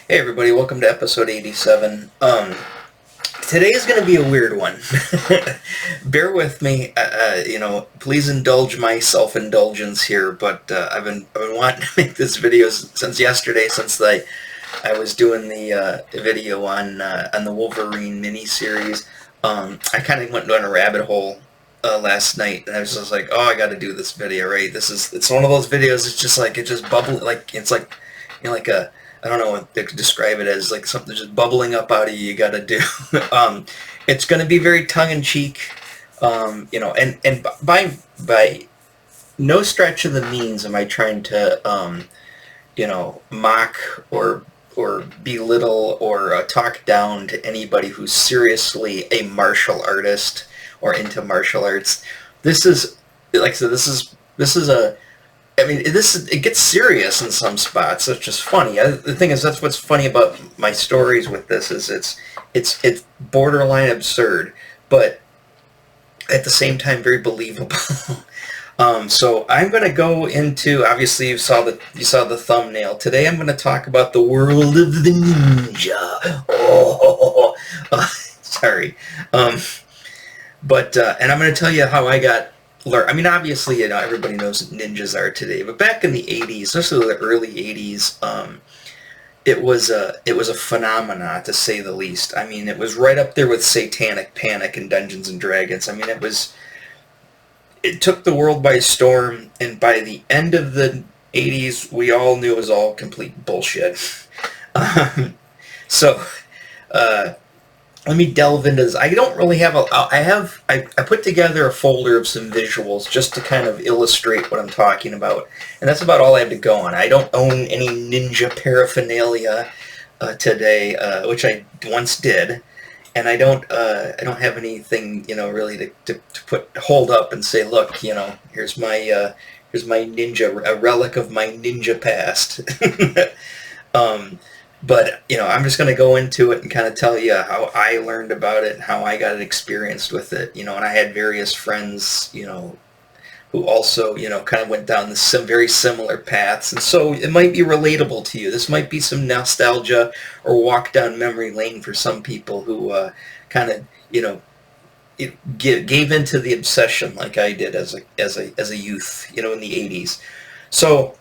Hey everybody, welcome to episode 87. Today is going to be a weird one. Bear with me, please indulge my self-indulgence here, but I've been wanting to make this video since yesterday, since I was doing the video on the Wolverine miniseries. I kind of went down a rabbit hole last night, and I was just like, oh, I got to do this video, right? It's one of those videos. It's just like, it just bubble, like it's like, like a, I don't know what to describe it as, like something just bubbling up out of you. You got to do. It's going to be very tongue in cheek, and by no stretch of the means am I trying to mock or belittle or talk down to anybody who's seriously a martial artist or into martial arts. This is, like I said, this is a. I mean, it gets serious in some spots. It's just funny. The thing is, that's what's funny about my stories with this is it's borderline absurd, but at the same time very believable. So I'm going to go into, obviously you saw the thumbnail. Today I'm going to talk about the world of the ninja. Oh, sorry. And I'm going to tell you how I got learned. I mean, obviously, everybody knows what ninjas are today, but back in the 80s, especially the early 80s, it was a phenomena, to say the least. I mean, it was right up there with Satanic Panic and Dungeons and Dragons. I mean, it took the world by storm, and by the end of the 80s, we all knew it was all complete bullshit. So, let me delve into this. I don't really have I put together a folder of some visuals just to kind of illustrate what I'm talking about, and that's about all I have to go on. I don't own any ninja paraphernalia today, which I once did, and I don't have anything really to hold up and say, look, here's my ninja, a relic of my ninja past. But I'm just going to go into it and kind of tell you how I learned about it and how I got experienced with it. And I had various friends, who also, kind of went down some very similar paths. And so it might be relatable to you. This might be some nostalgia or walk down memory lane for some people who kind of, gave into the obsession like I did as a youth, in the 80s. So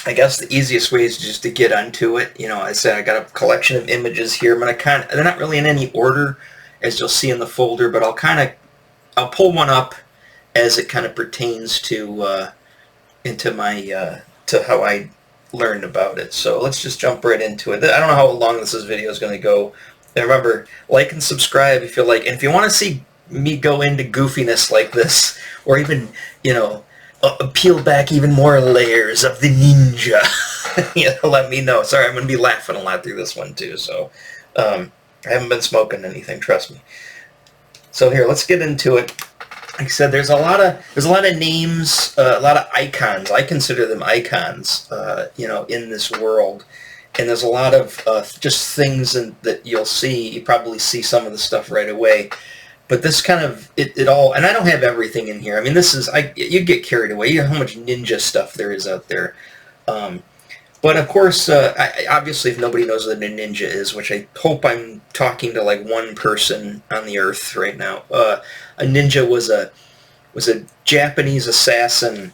I guess the easiest way is just to get onto it. I said I got a collection of images here. I'm gonna they're not really in any order, as you'll see in the folder, but I'll pull one up as it kind of pertains to into my to how I learned about it. So let's just jump right into it. I don't know how long this video is going to go. And remember, like and subscribe if you like, and if you want to see me go into goofiness like this, or even peel back even more layers of the ninja, let me know. Sorry, I'm going to be laughing a lot through this one too, so I haven't been smoking anything, trust me. So here, let's get into it. Like I said, there's a lot of names, a lot of icons. I consider them icons, in this world. And there's a lot of just things that you'll see. You probably see some of the stuff right away. But this kind of, it all, and I don't have everything in here. I mean, you get carried away. You know how much ninja stuff there is out there. But of course, obviously, if nobody knows what a ninja is, which I hope I'm talking to like one person on the earth right now, a ninja was a Japanese assassin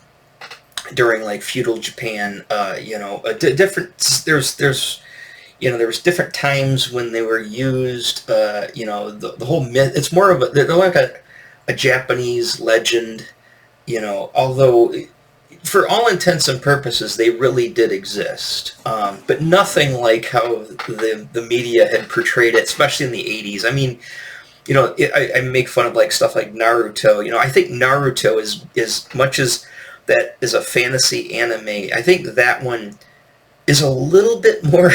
during like feudal Japan. There was different times when they were used. The whole myth. It's more of they're like a Japanese legend. Although for all intents and purposes they really did exist, but nothing like how the media had portrayed it, especially in the 80s. I mean, I make fun of like stuff like Naruto. I think Naruto is much as that is a fantasy anime. I think that one is a little bit more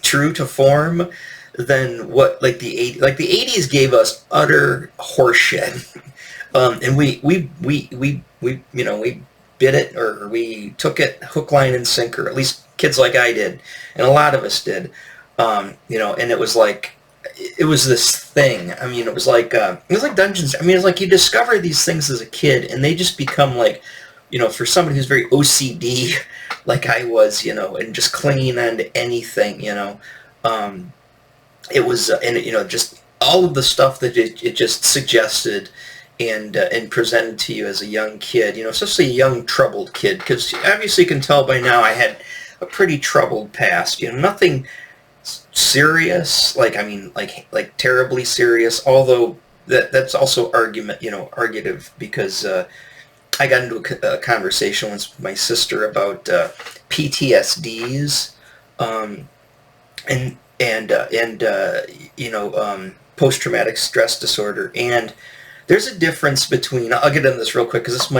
true to form than what like the 80s gave us utter horseshit, and we bit it, or we took it hook, line, and sinker. At least kids like I did, and a lot of us did. And it was this thing. I mean, it was like Dungeons. I mean, it's like you discover these things as a kid, and they just become like for somebody who's very OCD, like I was, and just clinging on to anything, um, it was, and just all of the stuff that it just suggested and presented to you as a young kid, especially a young troubled kid, because obviously you can tell by now I had a pretty troubled past, nothing serious, like terribly serious, although that's also argumentative, because I got into a conversation once with my sister about PTSDs, um, and post-traumatic stress disorder. And there's a difference between. I'll get into this real quick because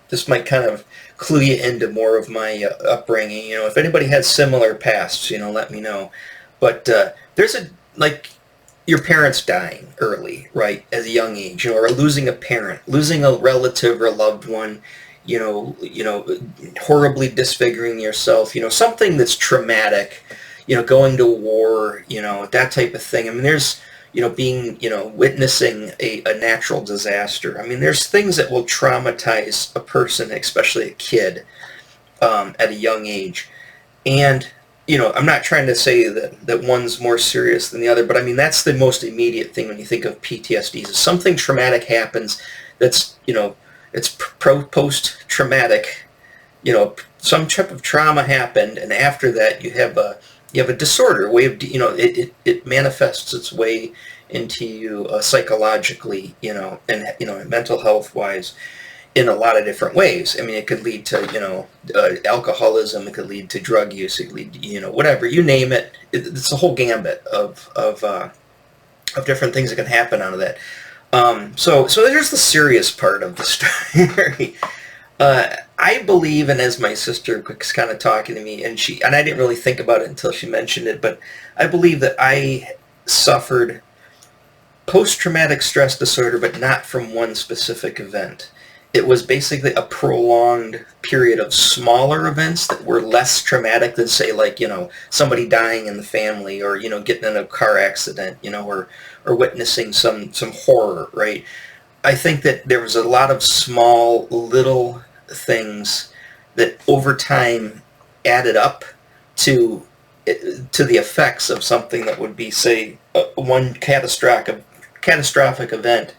this might kind of clue you into more of my upbringing. If anybody has similar pasts, let me know. But there's like your parents dying early, right, at a young age, or losing a parent, losing a relative or a loved one, horribly disfiguring yourself, something that's traumatic, going to war, that type of thing. I mean, there's, being, witnessing a natural disaster. I mean, there's things that will traumatize a person, especially a kid, at a young age. And I'm not trying to say that one's more serious than the other, but I mean, that's the most immediate thing when you think of PTSD. Is something traumatic happens that's, it's post-traumatic, some type of trauma happened, and after that you have a disorder, way of, it manifests its way into you psychologically, and mental health-wise, in a lot of different ways. I mean, it could lead to, alcoholism, it could lead to drug use, it could lead to, whatever, you name it. It's a whole gambit of different things that can happen out of that. So there's the serious part of the story. I believe, and as my sister was kind of talking to me, and I didn't really think about it until she mentioned it, but I believe that I suffered post-traumatic stress disorder, but not from one specific event. It was basically a prolonged period of smaller events that were less traumatic than, say, like, somebody dying in the family, or, getting in a car accident, or witnessing some horror, right? I think that there was a lot of small, little things that over time added up to the effects of something that would be, say, one catastrophic event.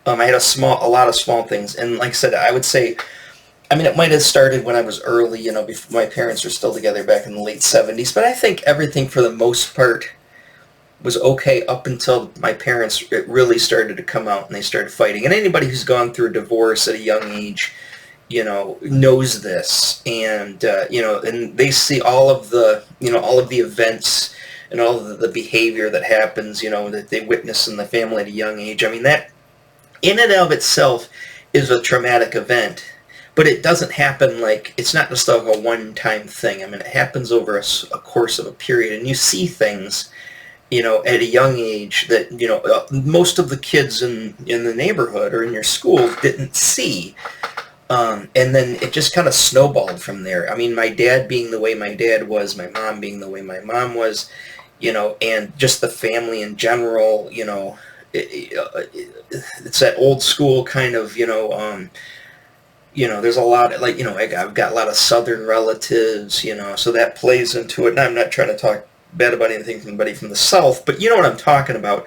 I had a lot of small things, and like I said, I would say, I mean, it might have started when I was early, before my parents were still together back in the late 70s, but I think everything for the most part was okay up until my parents, it really started to come out and they started fighting. And anybody who's gone through a divorce at a young age, knows this, and and they see all of the events and all of the behavior that happens, that they witness in the family at a young age. I mean, that in and of itself is a traumatic event, but it doesn't happen like, it's not just like a one-time thing. I mean, it happens over a course of a period, and you see things, at a young age that, most of the kids in the neighborhood or in your school didn't see. And then it just kind of snowballed from there. I mean, my dad being the way my dad was, my mom being the way my mom was, and just the family in general, it's that old school kind of, there's a lot of, like, I've got a lot of Southern relatives, so that plays into it. And I'm not trying to talk bad about anything from anybody from the South, but you know what I'm talking about.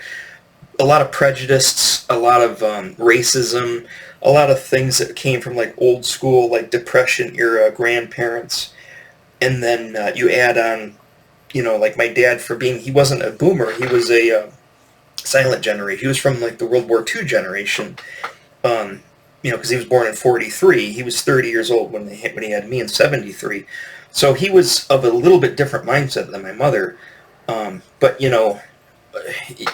A lot of prejudice, a lot of racism, a lot of things that came from, like, old school, like, Depression era grandparents. And then you add on, like my dad, he wasn't a boomer, he was a silent generation. He was from, like, the World War II generation, because he was born in 43. He was 30 years old when he had me in 73. So he was of a little bit different mindset than my mother. But,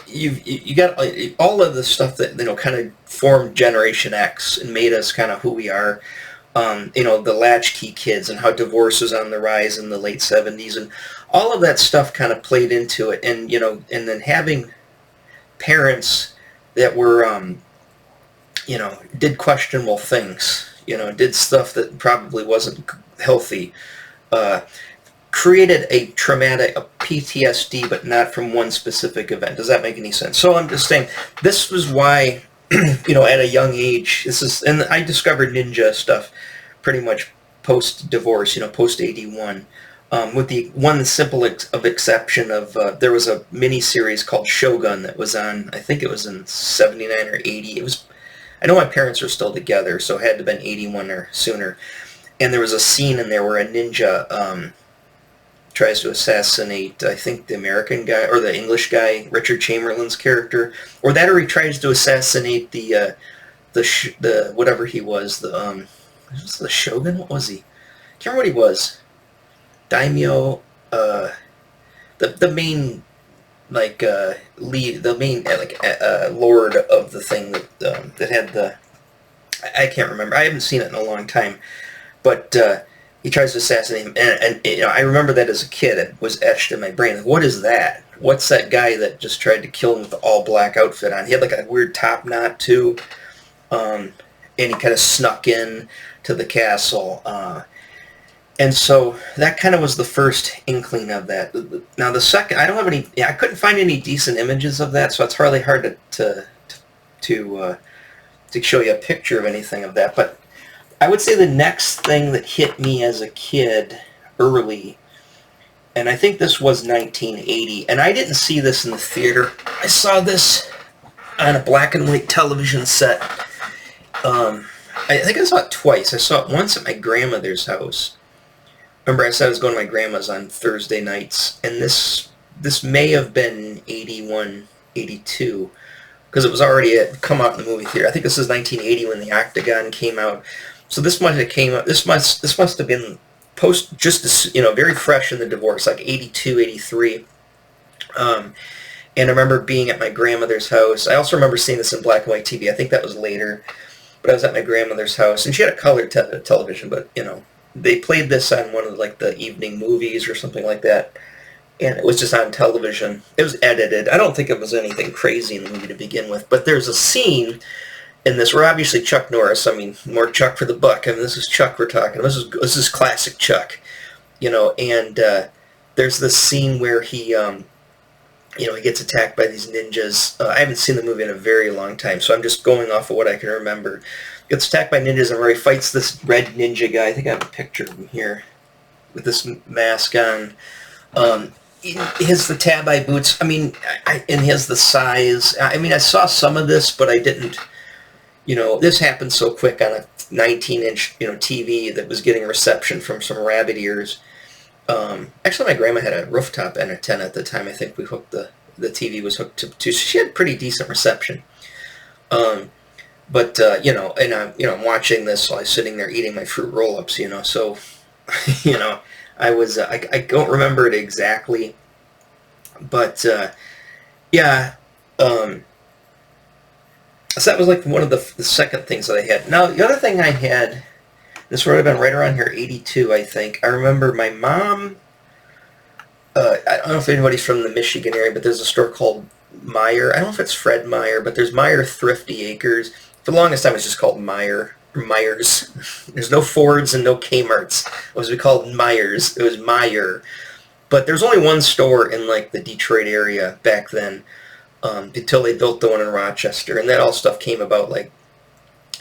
you got all of the stuff that, kind of formed Generation X and made us kind of who we are. The latchkey kids, and how divorce was on the rise in the late 70s, and all of that stuff kind of played into it. And, and then having parents that were, did questionable things, did stuff that probably wasn't healthy, created a PTSD, but not from one specific event. Does that make any sense? So I'm just saying, this was why, at a young age, and I discovered ninja stuff pretty much post-divorce, post-81. With the one simple of exception of there was a mini-series called Shogun that was on, I think it was in 79 or 80. I know my parents were still together, so it had to have been 81 or sooner. And there was a scene in there where a ninja tries to assassinate, I think, the American guy, or the English guy, Richard Chamberlain's character. Or he tries to assassinate the whatever he was, was the Shogun? What was he? I can't remember what he was. Daimyo, the main lead, the main lord of the thing that had the, I can't remember. I haven't seen it in a long time, but he tries to assassinate him, and I remember that as a kid. It was etched in my brain. Like, what is that? What's that guy that just tried to kill him with the all black outfit on? He had like a weird top knot too, and he kind of snuck in to the castle. And so that kind of was the first inkling of that. Now the second, I don't have any. I couldn't find any decent images of that, so it's really hard to show you a picture of anything of that. But I would say the next thing that hit me as a kid early, and I think this was 1980, and I didn't see this in the theater. I saw this on a black and white television set. I think I saw it twice. I saw it once at my grandmother's house. Remember, I said I was going to my grandma's on Thursday nights, and this may have been 81, 82, because it was already come out in the movie theater. I think this is 1980 when the Octagon came out. So this must have came out. This must have been post, just very fresh in the divorce, like 82, 83. And I remember being at my grandmother's house. I also remember seeing this in black and white TV. I think that was later, but I was at my grandmother's house, and she had a color television, but they played this on one of the evening movies or something like that, and it was just on television. It was edited. I don't think it was anything crazy in the movie to begin with, but there's a scene in this where obviously Chuck Norris, more Chuck for the buck. This is Chuck we're talking. This is classic Chuck, and there's this scene where he gets attacked by these ninjas. I haven't seen the movie in a very long time, so I'm just going off of what I can remember. Gets attacked by ninjas, and where he fights this red ninja guy. I think I have a picture of him here with this mask on. He has the tab-eye boots. And he has the size. I saw some of this, but I didn't. This happened so quick on a 19-inch TV that was getting reception from some rabbit ears. Actually, my grandma had a rooftop antenna at the time. I think we hooked the TV was hooked to. So she had pretty decent reception. But and I'm watching this while I'm sitting there eating my fruit roll-ups, so, I was, I don't remember it exactly, but, yeah, so that was like one of the second things that I had. Now, the other thing I had, this would have been right around here, 82, I think. I remember my mom, I don't know if anybody's from the Michigan area, but there's a store called Meyer. I don't know if it's Fred Meyer, but there's Meyer Thrifty Acres. For the longest time, it was just called Meyer, or Myers. There's no Fords and no Kmarts. It was called Myers. It was Meyer. But there's only one store in, the Detroit area back then, until they built the one in Rochester. And that all stuff came about,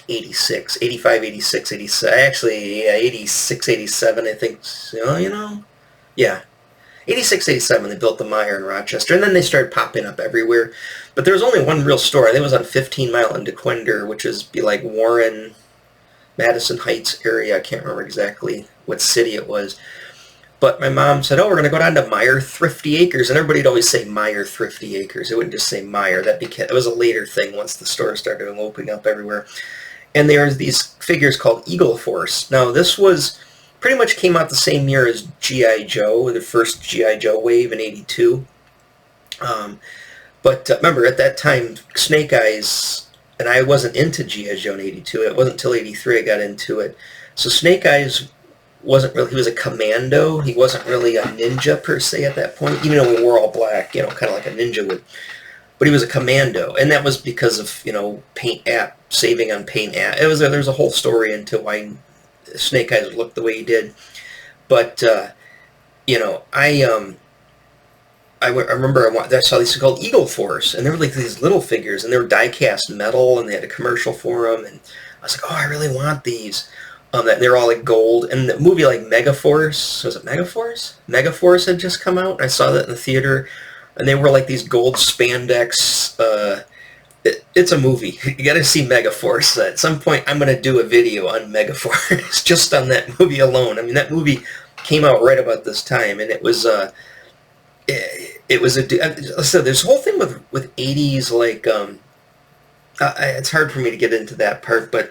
86, 85, 86, 87. Actually, yeah, 86, 87, I think. Yeah. 86, 87, they built the Meyer in Rochester, and then they started popping up everywhere. But there was only one real store. I think it was on 15 Mile in DeQuinder, which is Warren, Madison Heights area. I can't remember exactly what city it was. But my mom said, we're going to go down to Meyer Thrifty Acres, and everybody'd always say Meyer Thrifty Acres. It wouldn't just say Meyer. It was a later thing once the stores started opening up everywhere. And there was these figures called Eagle Force. Now, this was pretty much came out the same year as G.I. Joe, the first G.I. Joe wave in 82. But remember, at that time, Snake Eyes, and I wasn't into G.I. Joe in 82. It wasn't until 83 I got into it. So Snake Eyes wasn't really, he was a commando. He wasn't really a ninja per se at that point, even though we wore all black, kind of like a ninja would. But he was a commando, and that was because of, paint app, saving on paint app. There's a whole story into why Snake Eyes looked the way he did. But, I remember I saw these called Eagle Force, and they were these little figures, and they were die-cast metal, and they had a commercial for them, and I was like, I really want these. That they're all like gold. And the movie like Megaforce, was it Megaforce? Megaforce had just come out. I saw that in the theater, and they were like these gold spandex. It's a movie. You got to see Megaforce. At some point, I'm going to do a video on Megaforce just on that movie alone. I mean, that movie came out right about this time, and it was it was a. So there's a whole thing with 80s like it's hard for me to get into that part, but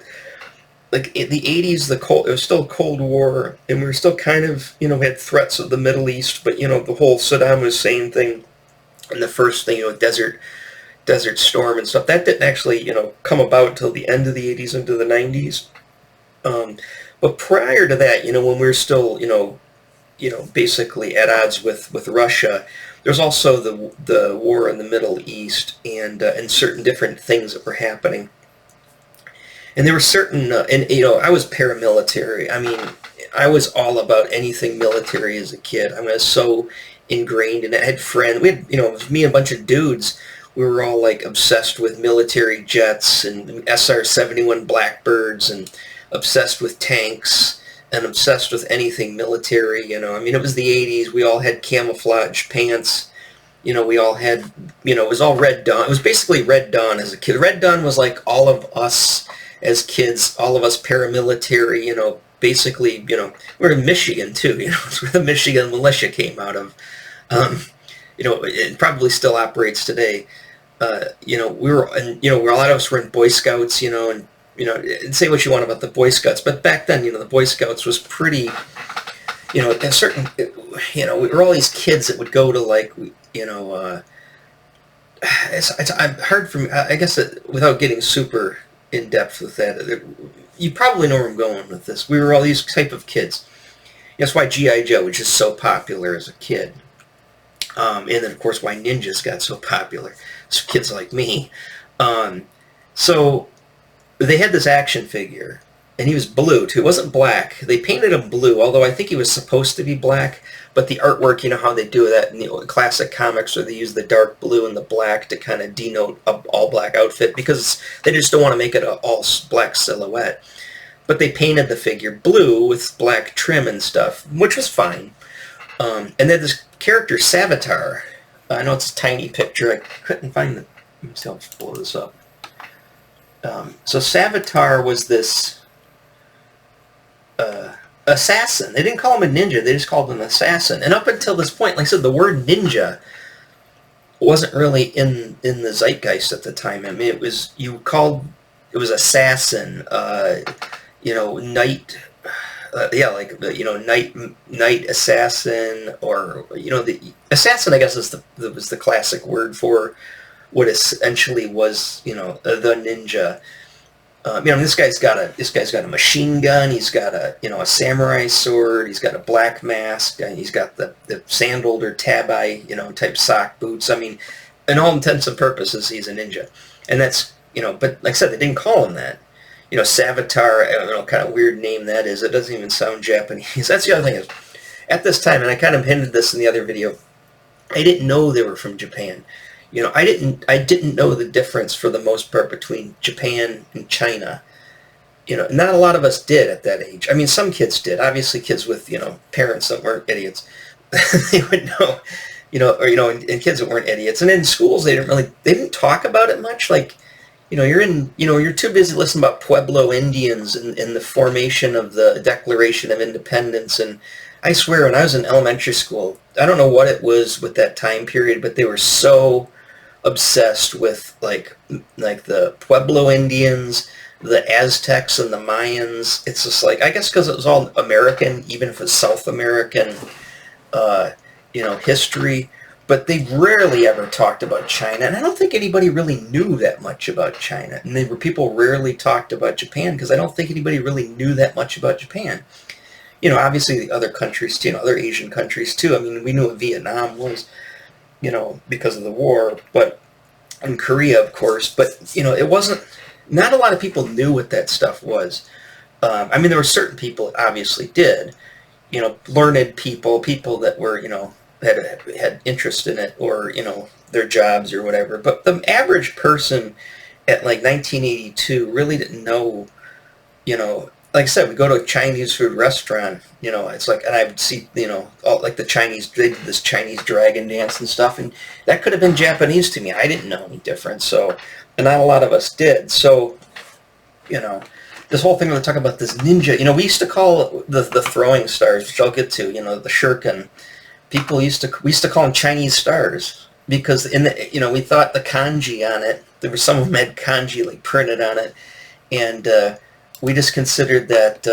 like in the 80s, it was still Cold War, and we were still kind of, we had threats of the Middle East, but the whole Saddam Hussein thing and the first thing, Desert Storm and stuff, that didn't actually, come about till the end of the 80s into the 90s. But prior to that, when we were still, basically at odds with Russia, there's also the war in the Middle East and certain different things that were happening. And there were certain, I was paramilitary. I mean, I was all about anything military as a kid. I was so ingrained in it. I had friends. We had, it was me and a bunch of dudes. We were all like obsessed with military jets and SR-71 Blackbirds and obsessed with tanks and obsessed with anything military. I mean, it was the 80s. We all had camouflage pants. We all had, it was all Red Dawn. It was basically Red Dawn as a kid. Red Dawn was like all of us as kids, all of us paramilitary, basically, we're in Michigan too, it's where the Michigan militia came out of. It probably still operates today. We were, and, where a lot of us were in Boy Scouts, and say what you want about the Boy Scouts, but back then, the Boy Scouts was pretty, a certain, we were all these kids that would go to like, it's hard for me, I guess, without getting super in depth with that. You probably know where I'm going with this. We were all these type of kids. That's why G.I. Joe was just so popular as a kid. And then, of course, why ninjas got so popular. So kids like me. So they had this action figure, and he was blue, too. It wasn't black. They painted him blue, although I think he was supposed to be black. But the artwork, how they do that in classic comics, where they use the dark blue and the black to kind of denote an all-black outfit, because they just don't want to make it an all-black silhouette. But they painted the figure blue with black trim and stuff, which was fine. And then this character, Savitar. I know it's a tiny picture. I couldn't find the... Let me see, I'll blow this up. So Savitar was this... assassin. They didn't call him a ninja, they just called him an assassin. And up until this point, like I said, the word ninja wasn't really in the zeitgeist at the time. I mean, it was assassin, knight, knight assassin, or the assassin, I guess, was the classic word for what essentially was the ninja. This guy's got a machine gun. He's got a samurai sword. He's got a black mask. And he's got the sandaled or tabi, type sock boots. I mean, in all intents and purposes, he's a ninja. And that's, but like I said, they didn't call him that. Savitar, I don't know what kind of weird name that is. It doesn't even sound Japanese. That's the other thing is, at this time, and I kind of hinted this in the other video, I didn't know they were from Japan. I didn't know the difference for the most part between Japan and China. Not a lot of us did at that age. I mean, some kids did. Obviously, kids with, parents that weren't idiots, they would know, and kids that weren't idiots. And in schools, they didn't talk about it much. Like, you're too busy listening about Pueblo Indians and the formation of the Declaration of Independence. And I swear, when I was in elementary school, I don't know what it was with that time period, but they were so obsessed with like the Pueblo Indians, the Aztecs, and the Mayans. It's just like, I guess because it was all American, even if it's South American, history. But they rarely ever talked about China, and I don't think anybody really knew that much about China. And people rarely talked about Japan because I don't think anybody really knew that much about Japan. Obviously the other countries too, other Asian countries too. I mean, we knew what Vietnam was, because of the war, but in Korea, of course. But it wasn't. Not a lot of people knew what that stuff was. I mean, there were certain people that obviously did. Learned people that were had interest in it, or their jobs or whatever. But the average person at like 1982 really didn't know like I said, we go to a Chinese food restaurant, it's like, and I would see, all like the Chinese, they did this Chinese dragon dance and stuff, and that could have been Japanese to me. I didn't know any different, so, and not a lot of us did. So, you know, this whole thing we're talking about this ninja, we used to call the throwing stars, which I'll get to, the shuriken. We used to call them Chinese stars because we thought the kanji on it, there were some of them had kanji like printed on it, and we just considered that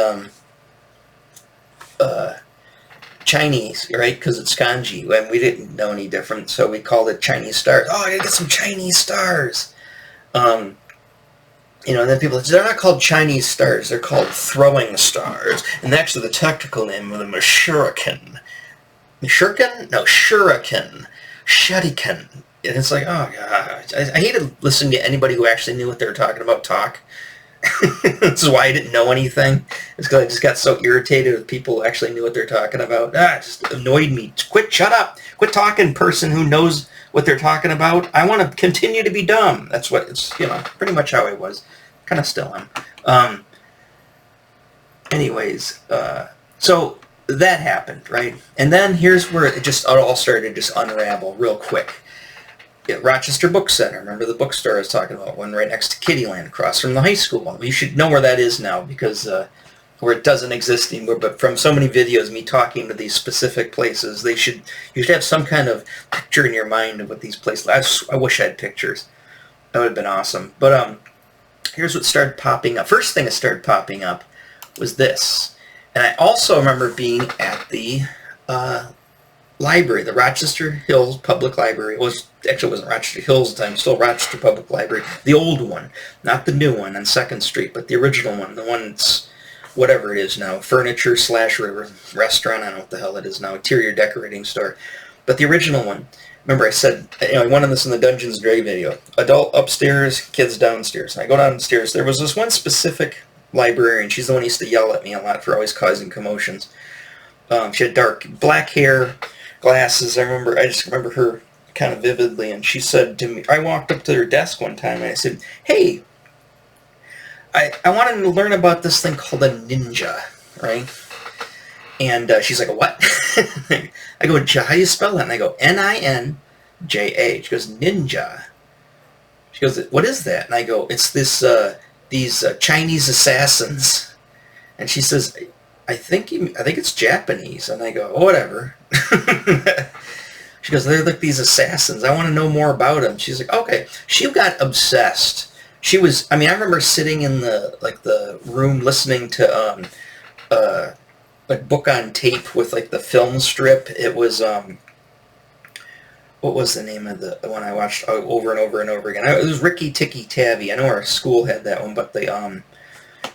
Chinese, right? Because it's kanji, and we didn't know any different, so we called it Chinese stars. Oh, I gotta get some Chinese stars. And then people say, they're not called Chinese stars, they're called throwing stars. And actually the technical name of them is shuriken. Shuriken? No, shuriken. Shuriken. And it's like, oh, God. I hated listening to anybody who actually knew what they were talking about talk. This is why I didn't know anything. It's because I just got so irritated with people who actually knew what they're talking about. It just annoyed me. Shut up. Quit talking, person who knows what they're talking about. I want to continue to be dumb. That's what it's, pretty much how I was. Kind of still am. Anyways, so that happened, right? And then here's where it all started to just unravel real quick. Yeah, Rochester Book Center. Remember the bookstore I was talking about? One right next to Kittyland, across from the high school. You should know where that is now because where it doesn't exist anymore. But from so many videos, me talking to these specific places, you should have some kind of picture in your mind of what these places. I wish I had pictures. That would have been awesome. But here's what started popping up. First thing that started popping up was this. And I also remember being at the library, the Rochester Hills Public Library. It wasn't Rochester Hills at the time, still Rochester Public Library. The old one, not the new one on 2nd Street, but the original one, the one that's whatever it is now, furniture / restaurant, I don't know what the hell it is now, interior decorating store. But the original one, remember I said, I went on this in the Dungeons & Dragons video, adult upstairs, kids downstairs. And I go downstairs, there was this one specific librarian, she's the one who used to yell at me a lot for always causing commotions. She had dark black hair, glasses. I just remember her kind of vividly, and she said to me, I walked up to her desk one time and I said, hey, I wanted to learn about this thing called a ninja, right? And she's like, what? I go, how do you spell that? And I go, Ninja. She goes, ninja. She goes, what is that? And I go, it's these Chinese assassins. And she says, I think it's Japanese. And I go, oh, whatever. She goes, they're like these assassins. I want to know more about them. She's like, okay. She got obsessed. She was, I remember sitting in the room listening to like book on tape with like the film strip. It was what was the name of the one I watched over and over and over again? It was Ricky Tikki Tavi. I know our school had that one, but the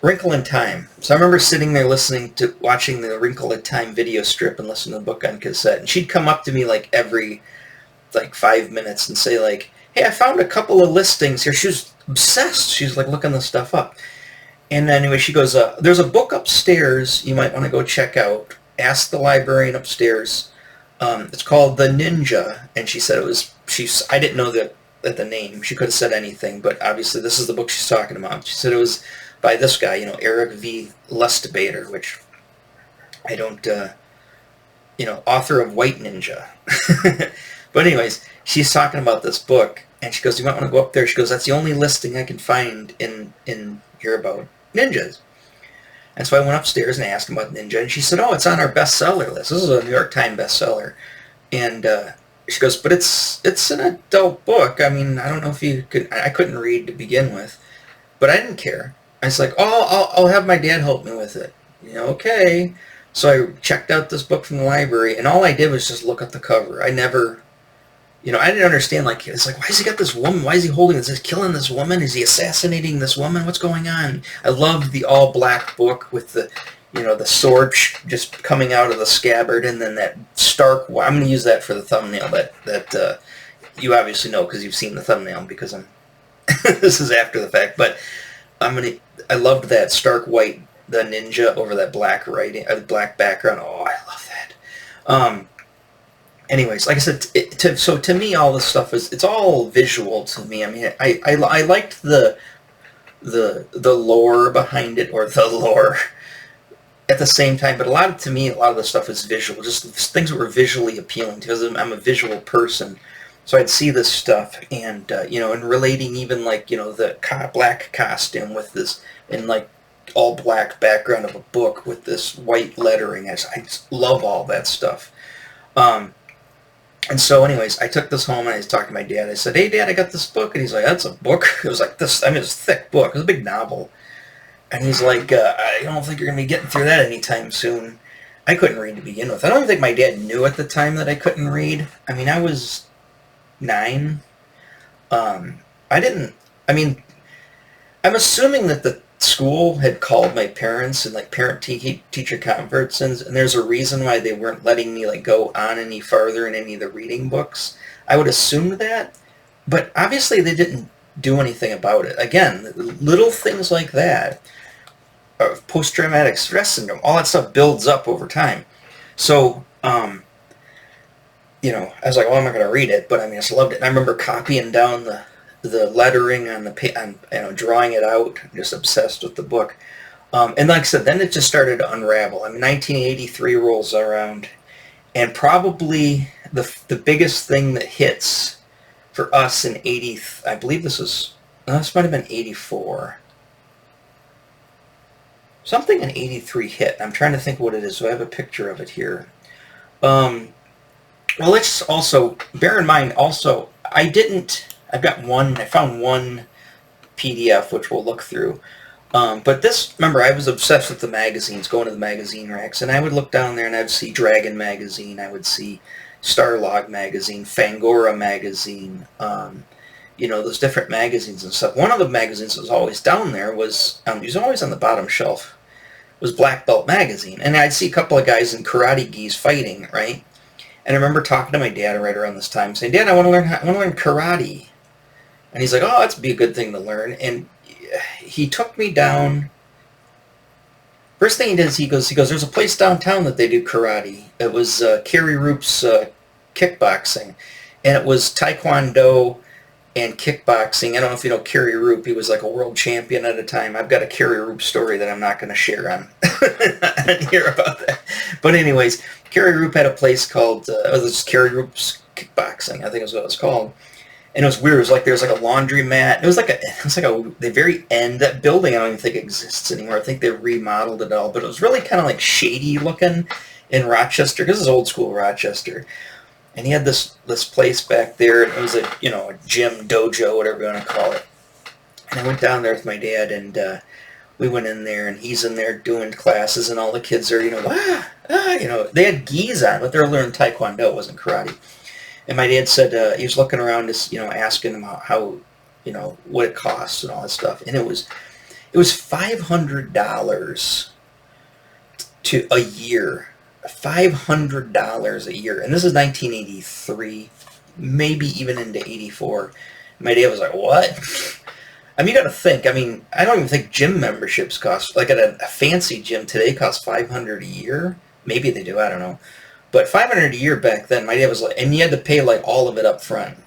Wrinkle in Time. So I remember sitting there watching the Wrinkle in Time video strip and listening to the book on cassette. And she'd come up to me like every 5 minutes and say like, hey, I found a couple of listings here. She was obsessed. She's like looking the stuff up. And anyway, she goes, there's a book upstairs you might want to go check out. Ask the librarian upstairs. It's called The Ninja. And she said I didn't know the name. She could have said anything, but obviously this is the book she's talking about. She said it was by this guy, Eric V. Lustbader, which I don't, author of White Ninja. But anyways, she's talking about this book, and she goes, you might want to go up there. She goes, that's the only listing I can find in here about ninjas. And so I went upstairs and I asked him about Ninja, and she said, oh, it's on our bestseller list. This is a New York Times bestseller. And she goes, but it's an adult book. I don't know if you could, I couldn't read to begin with, but I didn't care. I was like, oh, I'll have my dad help me with it. Okay. So I checked out this book from the library, and all I did was just look at the cover. I never, I didn't understand, it's like, why has he got this woman? Why is he holding this? Is he killing this woman? Is he assassinating this woman? What's going on? I loved the all-black book with the, the sword just coming out of the scabbard, and then that stark, I'm going to use that for the thumbnail that you obviously know because you've seen the thumbnail because this is after the fact, but I loved that stark white, the ninja over that black writing, black background. Oh, I love that. Anyways, like I said, so to me, all this stuff it's all visual to me. I liked the the lore behind it, or the lore at the same time. But to me, a lot of the stuff is visual, just things that were visually appealing because I'm a visual person. So I'd see this stuff, and and relating even like the black costume with this, and like all black background of a book with this white lettering. I just love all that stuff. Um, and so, anyways, I took this home and I was talking to my dad. I said, "Hey, Dad, I got this book," and he's like, "That's a book?" It was like this. I mean, it's a thick book. It was a big novel. And he's like, "I don't think you're gonna be getting through that anytime soon." I couldn't read to begin with. I don't even think my dad knew at the time that I couldn't read. I mean, I was 9. I didn't. I mean, I'm assuming that the school had called my parents and like parent-teacher conferences, and there's a reason why they weren't letting me like go on any farther in any of the reading books. I would assume that, but obviously they didn't do anything about it. Again, little things like that, post-traumatic stress syndrome, all that stuff builds up over time. So, I was like, well, I'm not going to read it, but I mean, I just loved it. And I remember copying down the lettering on drawing it out. I'm just obsessed with the book. And like I said, then it just started to unravel. I mean, 1983 rolls around, and probably the biggest thing that hits for us in 80, I believe this might have been 84. Something in 83 hit. I'm trying to think what it is, so I have a picture of it here. Well, let's also bear in mind also, I found one PDF which we'll look through. But remember, I was obsessed with the magazines, going to the magazine racks, and I would look down there and I'd see Dragon magazine, I would see Starlog magazine, Fangora magazine, those different magazines and stuff. One of the magazines that was always down there was always on the bottom shelf, was Black Belt magazine. And I'd see a couple of guys in karate gis fighting, right? And I remember talking to my dad right around this time, saying, "Dad, I want to learn karate." And he's like, "Oh, that'd be a good thing to learn." And he took me down. First thing he did is he goes, "There's a place downtown that they do karate." It was Kerry Roop's kickboxing, and it was Taekwondo and kickboxing. I don't know if you know Kerry Roop. He was like a world champion at a time. I've got a Kerry Roop story that I'm not going to share on here about that. But anyways, Kerry Roop had a place called Kerry Roop's Kickboxing, I think is what it was called. And it was weird. It was like there was like a laundromat. It was like the very end. That building I don't even think exists anymore. I think they remodeled it all, but it was really kind of like shady looking in Rochester. This is old school Rochester. And he had this place back there. It was a gym, dojo, whatever you want to call it. And I went down there with my dad, and we went in there, and he's in there doing classes, and all the kids are they had gis on, but they were learning Taekwondo. It wasn't karate. And my dad said he was looking around, just asking them how what it costs and all that stuff. And it was $500 to a year. $500 a year, and this is 1983, maybe even into 84. My dad was like, "What?" I mean, you got to think. I mean, I don't even think gym memberships cost, like at a fancy gym today, costs $500 a year. Maybe they do. I don't know, but $500 a year back then. My dad was like, and you had to pay like all of it up front,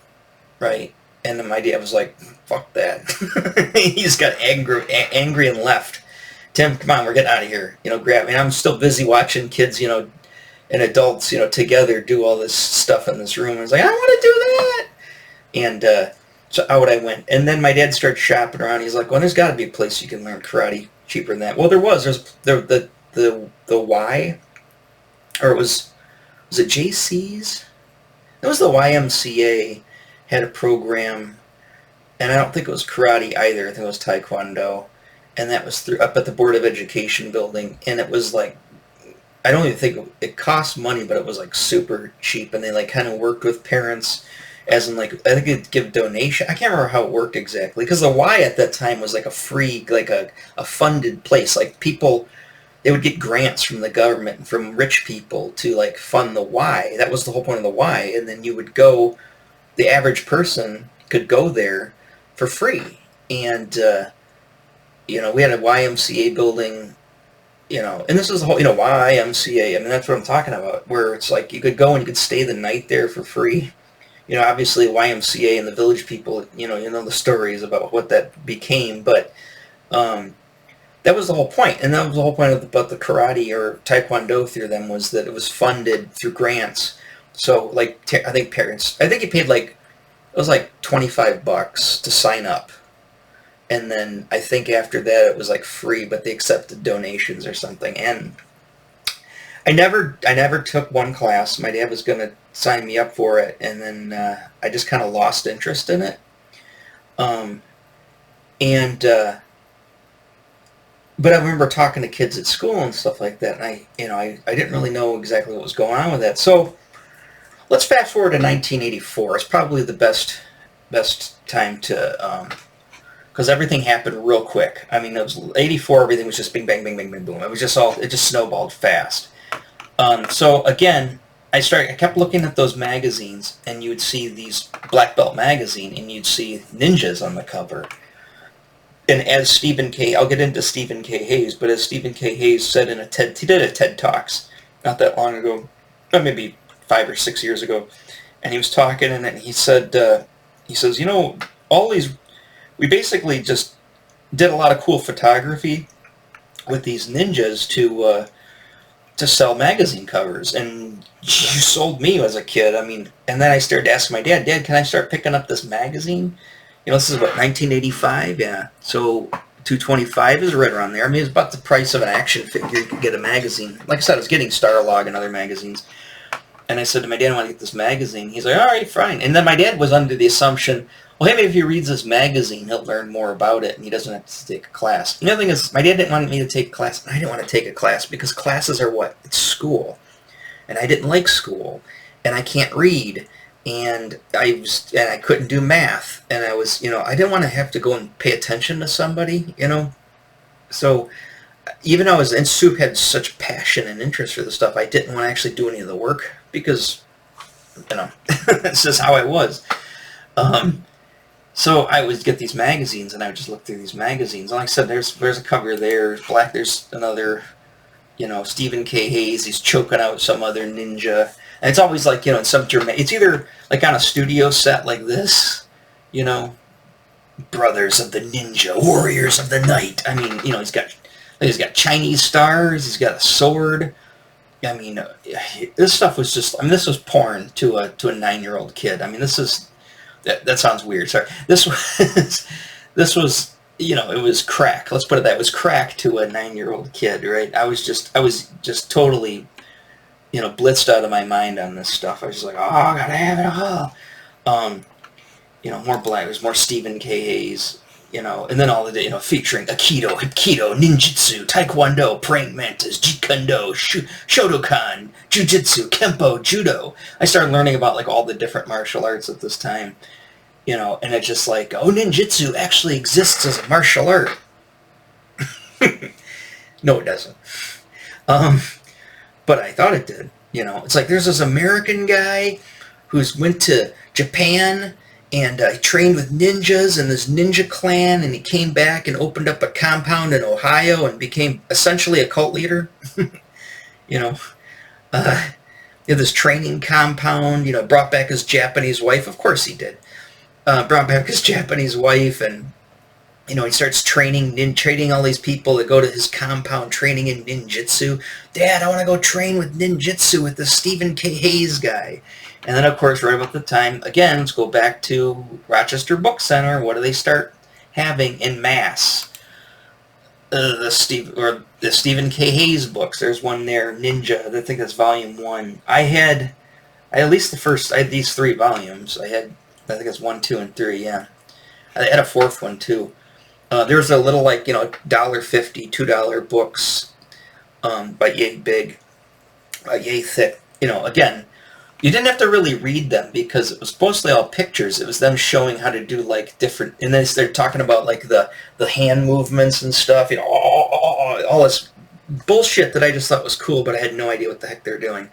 right? And then my dad was like, "Fuck that." He just got angry and left. "Tim, come on, we're getting out of here. Grab me." And I'm still busy watching kids, and adults, together do all this stuff in this room. And I was like, "I want to do that." And so out I went. And then my dad started shopping around. He's like, "Well, there's got to be a place you can learn karate cheaper than that." Well, there was. There's the Y, or was it JC's? It was the YMCA had a program, and I don't think it was karate either. I think it was Taekwondo. And that was up at the Board of Education building, and it was like, I don't even think it cost money, but it was like super cheap, and they like kind of worked with parents, as in like, I think they'd give donation. I can't remember how it worked exactly, because the Y at that time was like a free, like a funded place. Like people, they would get grants from the government and from rich people to like fund the Y. That was the whole point of the Y, and then you would go, the average person could go there for free, and we had a YMCA building, and this is the whole, YMCA. I mean, that's what I'm talking about, where it's like you could go and you could stay the night there for free. Obviously YMCA and the village people, you know the stories about what that became, but That was the whole point, and that was the whole point about the karate or taekwondo through them, was that it was funded through grants. So like I think parents, I think he paid like, it was like $25 to sign up, and then I think after that it was like free, but they accepted donations or something. And I never took one class. My dad was gonna sign me up for it, and then I just kind of lost interest in it. Um, and But I remember talking to kids at school and stuff like that, and I didn't really know exactly what was going on with that. So let's fast forward to 1984. It's probably the best time to, because everything happened real quick. I mean, it was 84. Everything was just bing, bang, bing, bing, bing, boom. It just snowballed fast. So again, I kept looking at those magazines, and you would see these Black Belt magazine, and you'd see ninjas on the cover. And as I'll get into Stephen K. Hayes, but as Stephen K. Hayes said in he did a TED Talks not that long ago, maybe 5 or 6 years ago, and he was talking, and then he says, all these, we basically just did a lot of cool photography with these ninjas to sell magazine covers, and you sold me as a kid. I mean, and then I started asking my dad, can I start picking up this magazine? This is what, 1985? Yeah. So 225 is right around there. I mean, it's about the price of an action figure. You could get a magazine. Like I said, I was getting Starlog and other magazines. And I said to my dad, I want to get this magazine. He's like, all right, fine. And then my dad was under the assumption, well, hey, maybe if he reads this magazine, he'll learn more about it, and he doesn't have to take a class. And the other thing is, my dad didn't want me to take a class, and I didn't want to take a class, because classes are what? It's school. And I didn't like school. And I can't read. And I couldn't do math, and I didn't want to have to go and pay attention to somebody, So even though Soup had such passion and interest for the stuff, I didn't want to actually do any of the work, because, that's just how I was. So I would get these magazines, and I would just look through these magazines. And like I said, there's a cover there, black. There's another, Stephen K. Hayes. He's choking out some other ninja. And it's always like, in some it's either like on a studio set like this, Brothers of the Ninja, Warriors of the Night. I mean, he's got Chinese stars, he's got a sword. I mean, this stuff was just, this was porn to a 9-year-old kid. I mean, that sounds weird. Sorry. This was, it was crack. Let's put it that way. It was crack to a 9-year-old kid, right? I was just totally, blitzed out of my mind on this stuff. I was just like, oh, I gotta have it all. More black. It was more Stephen K. Hayes, and then all of the, featuring Aikido, Hapkido, Ninjutsu, Taekwondo, Praying Mantis, Jeet Kune Do, Shotokan, Jiu-Jitsu, Kempo, Judo. I started learning about like all the different martial arts at this time, and it's just like, oh, ninjutsu actually exists as a martial art. No, it doesn't. But I thought it did. It's like there's this American guy who's went to Japan, and he trained with ninjas in this ninja clan, and he came back and opened up a compound in Ohio and became essentially a cult leader. He had this training compound, brought back his Japanese wife. Of course he did. Brought back his Japanese wife, and he starts training all these people that go to his compound, training in ninjutsu. Dad, I want to go train with ninjutsu with the Stephen K. Hayes guy. And then, of course, right about the time, again, let's go back to Rochester Book Center. What do they start having in mass? The Stephen K. Hayes books. There's one there, Ninja. I think that's volume 1. I had these 3 volumes. I think it's 1, 2, and 3, yeah. I had a 4th one, too. There was a little, like, $1.50, $2 books, but yay big, yay thick. Again, you didn't have to really read them, because it was mostly all pictures. It was them showing how to do, like, different, and then they're talking about, like, the hand movements and stuff, all this bullshit that I just thought was cool, but I had no idea what the heck they're doing.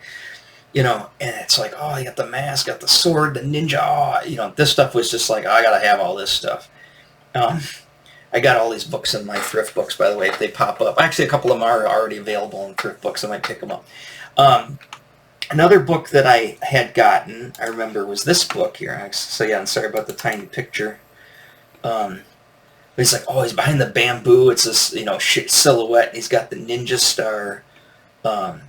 And it's like, oh, you got the mask, got the sword, the ninja, this stuff was just like, oh, I gotta have all this stuff. I got all these books in my thrift books, by the way, if they pop up. Actually, a couple of them are already available in thrift books. I might pick them up. Another book that I had gotten, I remember, was this book here. So yeah, I'm sorry about the tiny picture. But he's like, oh, he's behind the bamboo. It's this, silhouette. He's got the ninja star, um,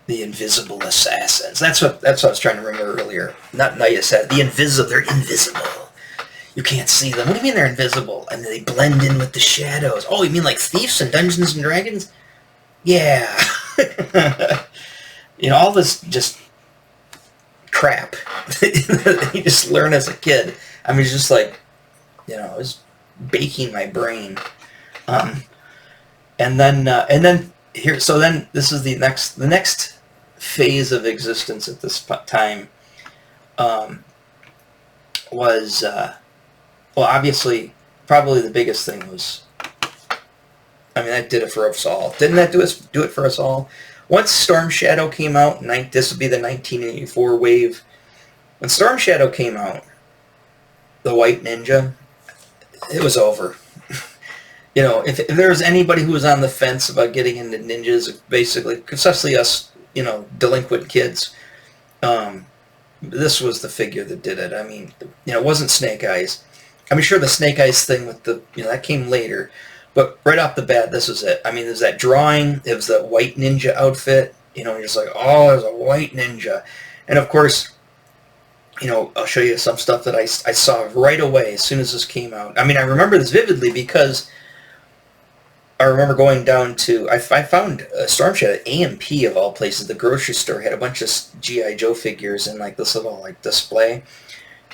the invisible assassins. That's what I was trying to remember earlier. Not night assassin. The invisible. They're invisible. You can't see them. What do you mean they're invisible? And they blend in with the shadows. Oh, you mean like thieves in Dungeons and Dragons? Yeah. All this just crap you just learn as a kid. I mean, it's just like, it was baking my brain. And then here, so then this is the next phase of existence at this time. Was well, obviously, probably the biggest thing was, I mean, that did it for us all. Didn't that do it for us all? Once Storm Shadow came out, this would be the 1984 wave. When Storm Shadow came out, the White Ninja, it was over. If there was anybody who was on the fence about getting into ninjas, basically, especially us, delinquent kids, this was the figure that did it. I mean, it wasn't Snake Eyes. I mean, sure, the Snake Eyes thing with that came later. But right off the bat, this was it. I mean, there's that drawing. It was that white ninja outfit. You're just like, oh, there's a white ninja. And of course, I'll show you some stuff that I saw right away as soon as this came out. I mean, I remember this vividly because I remember going down to, I found Storm Shadow at A&P of all places. The grocery store had a bunch of G.I. Joe figures in like this little display.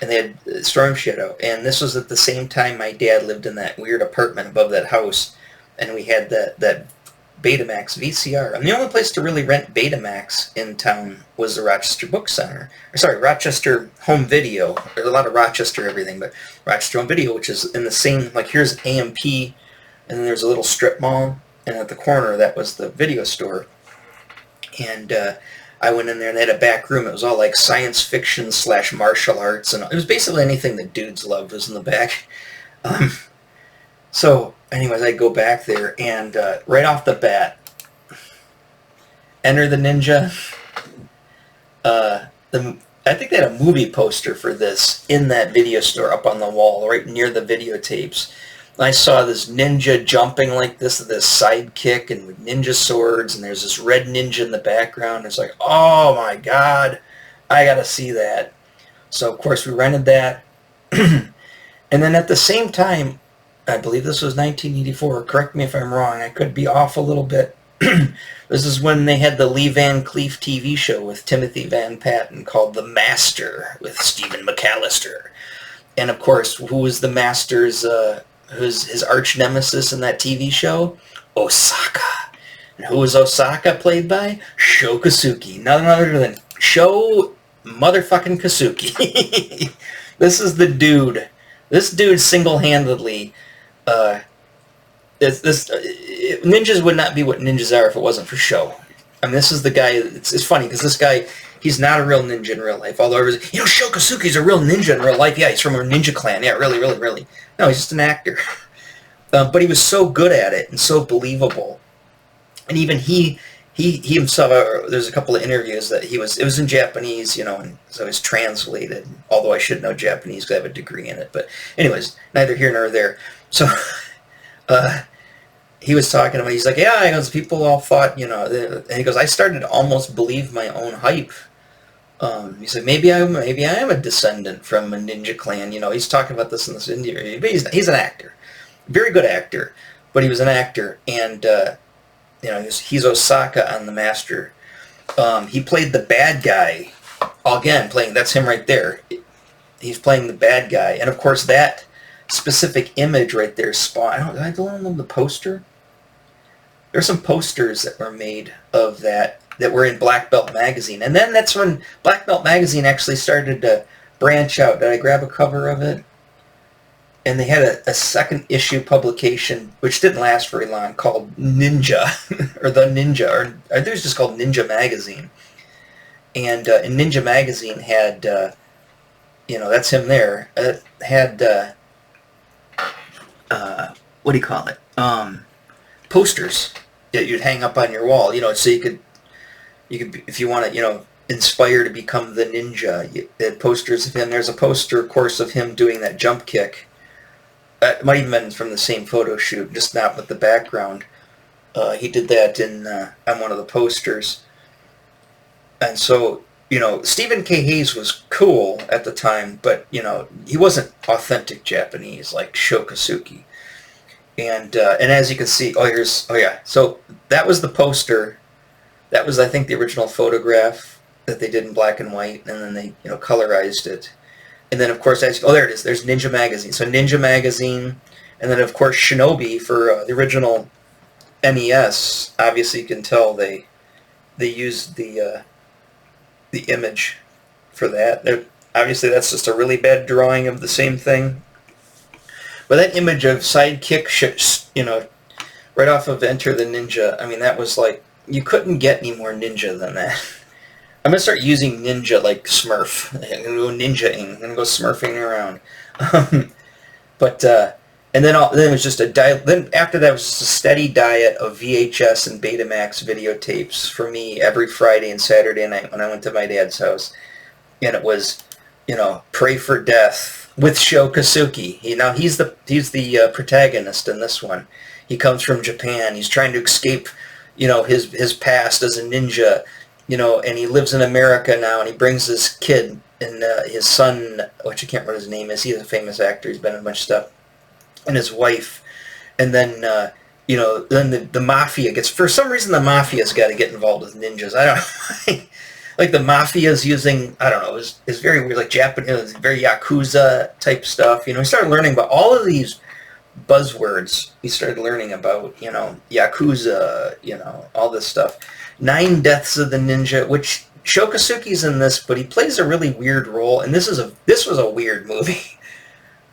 And they had Storm Shadow. And this was at the same time my dad lived in that weird apartment above that house. And we had that Betamax VCR. And the only place to really rent Betamax in town was the Rochester Book Center. Rochester Home Video. There's a lot of Rochester everything, but Rochester Home Video, which is in the same, like here's A&P, and then there's a little strip mall. And at the corner, that was the video store. And I went in there and they had a back room. It was all like science fiction / martial arts, and it was basically anything that dudes loved was in the back. So, anyways, I go back there, and right off the bat, Enter the Ninja. I think they had a movie poster for this in that video store up on the wall, right near the videotapes. I saw this ninja jumping like this sidekick and with ninja swords, and there's this red ninja in the background. It's like, oh my god, I gotta see that. So of course we rented that. And then at the same time, I believe this was 1984, correct me if I'm wrong, I could be off a little bit. This is when they had the Lee Van Cleef TV show with Timothy Van Patten called The Master with Stephen McAllister. And of course, who was the Master's who's his arch nemesis in that TV show? Osaka. And who was Osaka played by? Sho Kosugi. None other than Sho motherfucking Kosugi. This is the dude. This dude single-handedly, ninjas would not be what ninjas are if it wasn't for Sho. I mean, this is the guy, it's funny, because this guy, he's not a real ninja in real life. Although, Sho Kosugi's a real ninja in real life. Yeah, he's from a ninja clan. Yeah, really, really, really. No, he's just an actor. But he was so good at it and so believable. And even he himself, there's a couple of interviews that it was in Japanese, and so it was translated. Although I should know Japanese because I have a degree in it. But anyways, neither here nor there. So he was talking about, he's like, yeah, he goes, people all thought, and he goes, I started to almost believe my own hype. He's like, maybe I am a descendant from a ninja clan. He's talking about this in this interview. But he's an actor, very good actor, but he was an actor, and he's Osaka on The Master. He played the bad guy again. That's him right there. He's playing the bad guy, and of course that specific image right there spawned. I don't know the poster. There's some posters that were made of that were in Black Belt Magazine. And then that's when Black Belt Magazine actually started to branch out. Did I grab a cover of it? And they had a second issue publication, which didn't last very long, called Ninja, or The Ninja, or I think it was just called Ninja Magazine. And in Ninja Magazine had, that's him there, had, what do you call it? Posters that you'd hang up on your wall, so you could, if you want to, inspire to become the ninja. They had posters of him. There's a poster, of course, of him doing that jump kick. it might even been from the same photo shoot, just not with the background. He did that in on one of the posters. And so, Stephen K. Hayes was cool at the time, but, he wasn't authentic Japanese like Shokasuke. And as you can see, oh yeah, so that was the poster. That was, I think, the original photograph that they did in black and white, and then they, colorized it. And then, of course, there it is. There's Ninja Magazine. So Ninja Magazine, and then, of course, Shinobi for the original NES. Obviously, you can tell they used the image for that. Obviously, that's just a really bad drawing of the same thing. But that image of Sidekick, right off of Enter the Ninja, I mean, that was like, you couldn't get any more ninja than that. I'm going to start using ninja like Smurf. I'm going to go ninja-ing. I'm going to go smurfing around. And then it was just then after that, it was just a steady diet of VHS and Betamax videotapes for me every Friday and Saturday night when I went to my dad's house. And it was, Pray for Death with Shokasuke. He's the protagonist in this one. He comes from Japan. He's trying to escape, his past as a ninja, and he lives in America now, and he brings this kid and his son, which I can't remember what his name is. He's a famous actor. He's been in a bunch of stuff. And his wife. And then, then the mafia gets, for some reason the mafia's got to get involved with ninjas. I don't know. Like the mafia's using, I don't know, it's very weird, like Japanese, very Yakuza type stuff. He started learning about all of these buzzwords. He started learning about, Yakuza, all this stuff. 9 Deaths of the Ninja, which Shokasuke's in this, but he plays a really weird role, and this was a weird movie.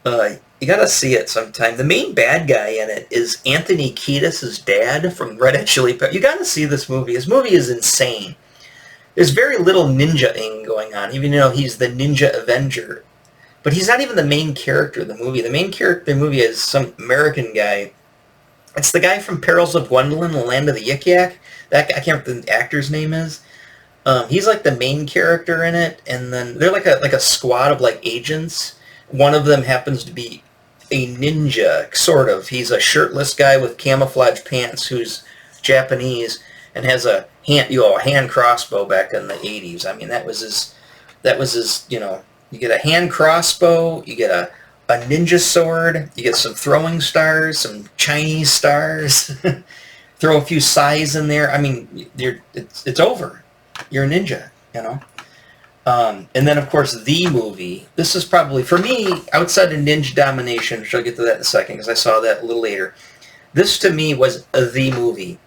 You gotta see it sometime. The main bad guy in it is Anthony Kiedis' dad from Red Hot Chili Peppers. You gotta see this movie. This movie is insane. There's very little ninja-ing going on, even though he's the Ninja Avenger. But he's not even the main character of the movie. The main character of the movie is some American guy. It's the guy from Perils of Gwendolyn, The Land of the Yik-Yak. That guy, I can't remember what the actor's name is. He's like the main character in it, and then they're like a squad of like agents. One of them happens to be a ninja, sort of. He's a shirtless guy with camouflage pants who's Japanese and has a hand crossbow back in the 80s. I mean, that was his, you get a hand crossbow, you get a ninja sword, you get some throwing stars, some Chinese stars, throw a few sais in there. I mean, it's over. You're a ninja, And then, of course, the movie. This is probably, for me, outside of Ninja Domination, which I'll get to that in a second because I saw that a little later, this to me was the movie.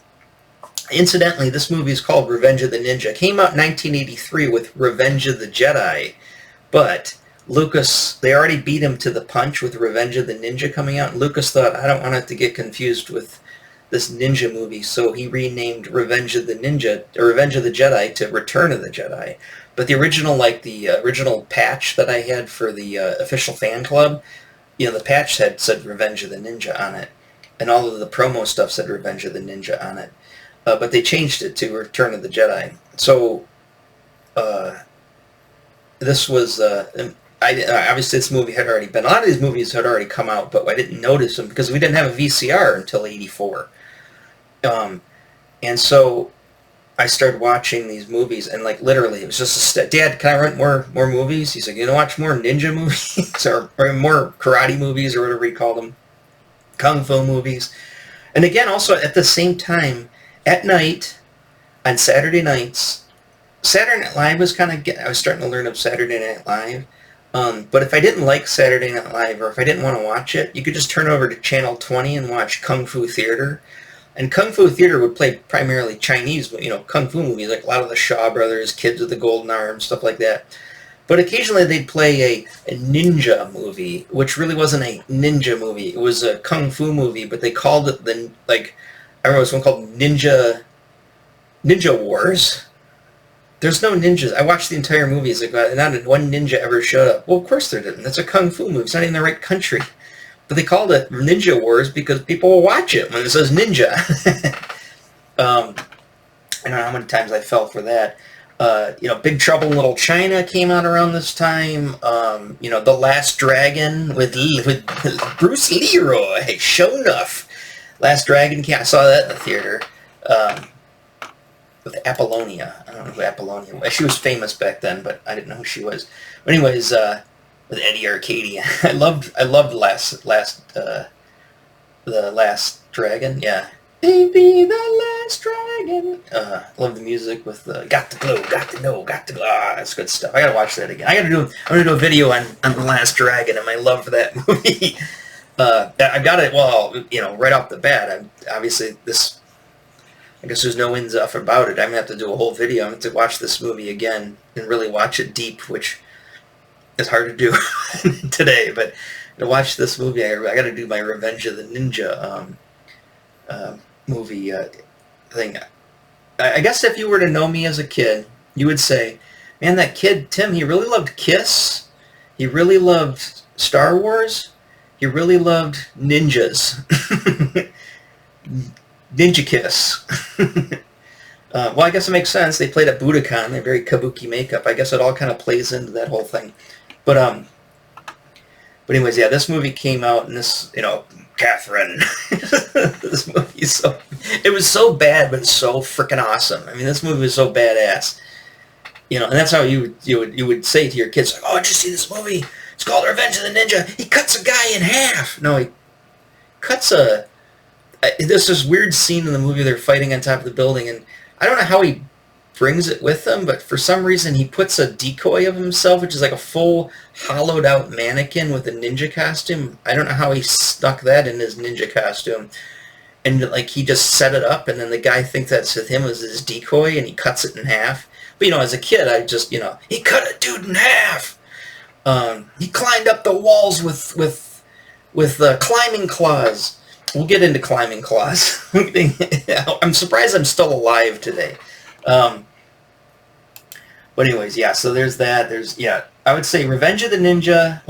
Incidentally, this movie is called Revenge of the Ninja. It came out in 1983 with Revenge of the Jedi, but Lucas, they already beat him to the punch with Revenge of the Ninja coming out, and Lucas thought, I don't want it to get confused with this ninja movie, so he renamed Revenge of the Ninja, or Revenge of the Jedi, to Return of the Jedi. But the original patch that I had for the official fan club, the patch said Revenge of the Ninja on it, and all of the promo stuff said Revenge of the Ninja on it. But they changed it to Return of the Jedi. So this was obviously this movie had already been. A lot of these movies had already come out, but I didn't notice them because we didn't have a VCR until '84. And so I started watching these movies, and like literally, it was just Dad, can I rent more movies? He's like, watch more ninja movies or more karate movies or whatever he called them, kung fu movies. And again, also at the same time, at night, on Saturday nights, Saturday Night Live was I was starting to learn of Saturday Night Live. But if I didn't like Saturday Night Live, or if I didn't want to watch it, you could just turn over to Channel 20 and watch Kung Fu Theater. And Kung Fu Theater would play primarily Chinese, Kung Fu movies, like a lot of the Shaw Brothers, Kids with the Golden Arms, stuff like that. But occasionally they'd play a ninja movie, which really wasn't a ninja movie. It was a Kung Fu movie, but they called it I remember it was one called Ninja Wars. There's no ninjas. I watched the entire movie. It's like not one ninja ever showed up. Well, of course there didn't. That's a kung fu movie. It's not even the right country. But they called it Ninja Wars because people will watch it when it says ninja. I don't know how many times I fell for that. Big Trouble in Little China came out around this time. The Last Dragon with Bruce Leroy. Show enough. Last Dragon I saw that in the theater. With Apollonia. I don't know who Apollonia was. She was famous back then, but I didn't know who she was. But anyways, with Eddie Arcadia. I loved the Last Dragon. Yeah. Baby, the Last Dragon. Love the music with the Got to Glow, Got to Know, Got to Glow. That's good stuff. I gotta watch that again. I'm gonna do a video on the Last Dragon and my love for that movie. I got it. Well, right off the bat. Obviously this. I guess there's no ins off about it. I'm gonna have to do a whole video. I'm gonna have to watch this movie again and really watch it deep, which is hard to do today. But to watch this movie, I got to do my Revenge of the Ninja movie thing. I guess if you were to know me as a kid, you would say, man, that kid, Tim, he really loved Kiss. He really loved Star Wars. He really loved ninjas. Ninja Kiss. Well, I guess it makes sense. They played at Budokan. They're very kabuki makeup. I guess it all kind of plays into that whole thing. But anyways, yeah, this movie came out, and this, Catherine. This movie it was so bad, but it's so freaking awesome. I mean, this movie was so badass. And that's how you would say to your kids, like, oh, did you see this movie? It's called Revenge of the Ninja. He cuts a guy in half. No, he cuts there's this weird scene in the movie. They're fighting on top of the building, and I don't know how he brings it with him, but for some reason he puts a decoy of himself, which is like a full hollowed out mannequin with a ninja costume. I don't know how he stuck that in his ninja costume, and like he just set it up, and then the guy thinks that's him as his decoy, and he cuts it in half. But as a kid, I just he cut a dude in half. He climbed up the walls with climbing claws. We'll get into climbing claws. I'm surprised I'm still alive today. But anyways, yeah, so there's that. I would say Revenge of the Ninja,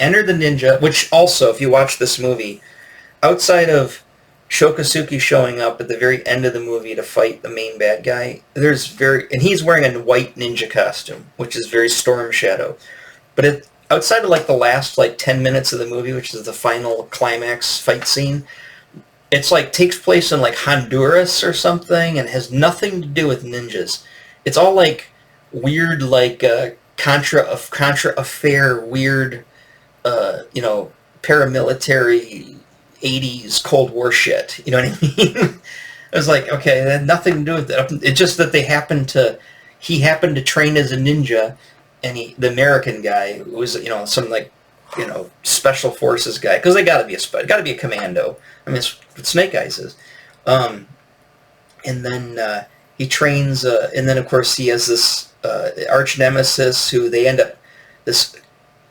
Enter the Ninja, which also, if you watch this movie, outside of Shokasuke showing up at the very end of the movie to fight the main bad guy, and he's wearing a white ninja costume, which is very Storm Shadow. But outside of like the last 10 minutes of the movie, which is the final climax fight scene, it's like takes place in like Honduras or something and has nothing to do with ninjas. It's all like weird, like Contra affair, weird, paramilitary 80s Cold War shit. You know what I mean? I was like, okay, that had nothing to do with it. It's just that he happened to train as a ninja, and the American guy was, some special forces guy, because they got to be a commando. I mean, it's what Snake Eyes is. And then he trains, and then of course he has this arch nemesis who they end up this.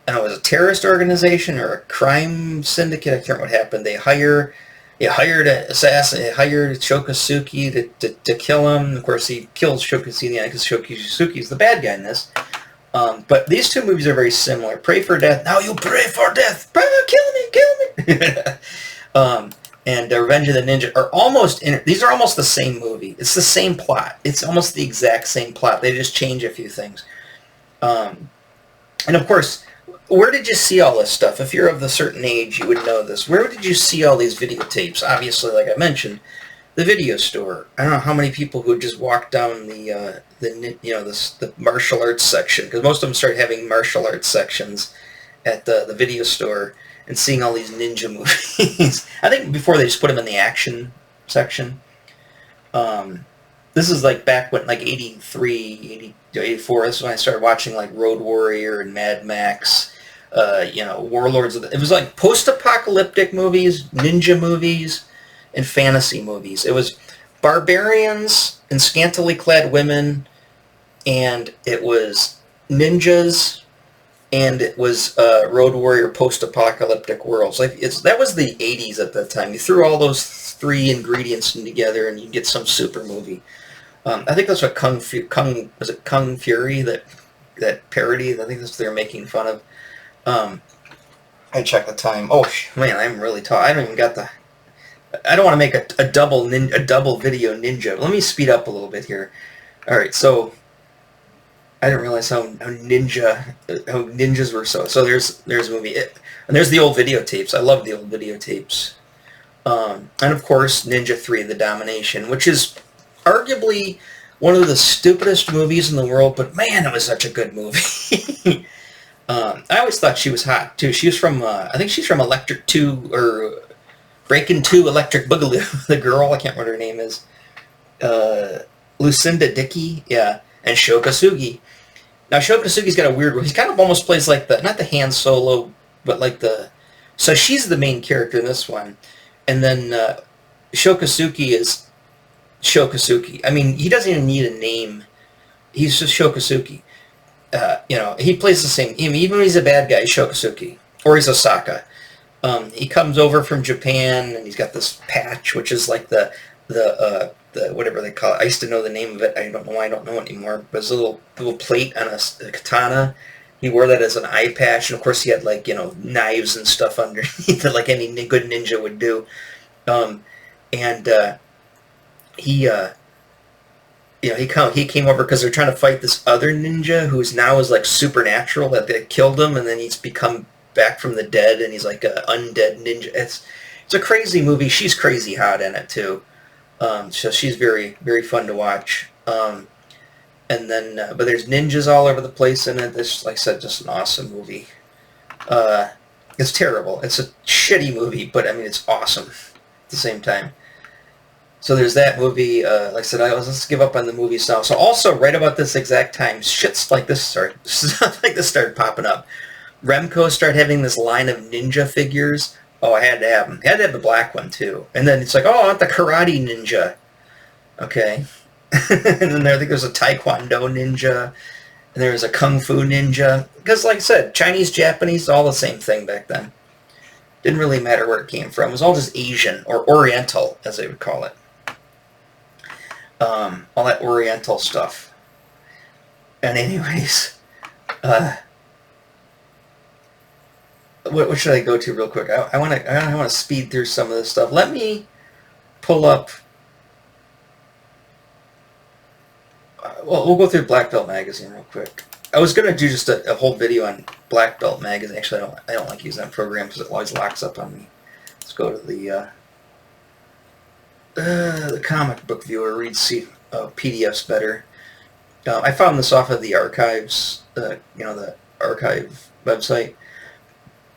I don't know, it was a terrorist organization or a crime syndicate. I can't remember what happened. They hired an assassin. They hired Shokasuke to kill him. Of course, he kills Shokasuke in the end because Shokasuke is the bad guy in this. But these two movies are very similar. Pray for Death. Now you pray for death. Kill me. And Revenge of the Ninja are these are almost the same movie. It's the same plot. It's almost the exact same plot. They just change a few things. And of course, where did you see all this stuff? If you're of a certain age, you would know this. Where did you see all these videotapes? Obviously, like I mentioned, the video store. I don't know how many people who just walked down the martial arts section, because most of them started having martial arts sections at the video store and seeing all these ninja movies. I think before they just put them in the action section. This is like back when, like 83, 84, this is when I started watching like Road Warrior and Mad Max, Warlords. It was like post-apocalyptic movies, ninja movies, and fantasy movies. It was barbarians and scantily clad women, and it was ninjas, and it was Road Warrior post-apocalyptic worlds. That was the 80s at that time. You threw all those three ingredients in together, and you get some super movie. I think that's what Kung Fury, that parody. I think that's what they're making fun of. I checked the time. Oh man, I'm really tall. I don't even got the. I don't want to make a double video ninja. Let me speed up a little bit here. All right, so I didn't realize how ninjas were so. So there's a movie, and there's the old videotapes. I love the old videotapes. And of course, Ninja 3: The Domination, which is arguably one of the stupidest movies in the world, but man, it was such a good movie. I always thought she was hot too. She was from, I think she's from Electric 2 or Breakin' 2 Electric Boogaloo. The girl, I can't remember what her name is. Lucinda Dickey, yeah, and Sho Kosugi. Now Sho Kosugi's got a weird. He kind of almost plays like the not the Han Solo, but like the. So she's the main character in this one, and then Sho Kosugi is Sho Kosugi. I mean, he doesn't even need a name. He's just Sho Kosugi. He plays the same. I mean, even when he's a bad guy, he's Sho Kosugi, or he's Osaka. He comes over from Japan, and he's got this patch, which is like the whatever they call it. I used to know the name of it. I don't know why I don't know it anymore. But it's a little plate on a katana. He wore that as an eye patch, and of course he had like knives and stuff underneath it, like any good ninja would do. He came over because they're trying to fight this other ninja who's now is like supernatural, that they killed him, and then he's become back from the dead, and he's like an undead ninja. It's a crazy movie. She's crazy hot in it too. So she's very, very fun to watch. But there's ninjas all over the place in it. This, like I said, just an awesome movie. It's terrible. It's a shitty movie, but I mean, it's awesome at the same time. So there's that movie. Like I said, let's give up on the movies now. So also, right about this exact time, stuff like this started popping up. Remco started having this line of ninja figures. Oh, I had to have them. I had to have the black one, too. And then it's like, oh, I want the karate ninja. Okay. And then I think there's a taekwondo ninja. And there's a kung fu ninja. Because, like I said, Chinese, Japanese, all the same thing back then. Didn't really matter where it came from. It was all just Asian, or Oriental, as they would call it. All that Oriental stuff. And anyways, what should I go to real quick? I want to speed through some of this stuff. Let me pull up. Well, we'll go through Black Belt Magazine real quick. I was gonna do just a whole video on Black Belt Magazine. Actually, I don't like using that program because it always locks up on me. Let's go to the comic book viewer. Read PDFs better. I found this off of the archives. The archive website.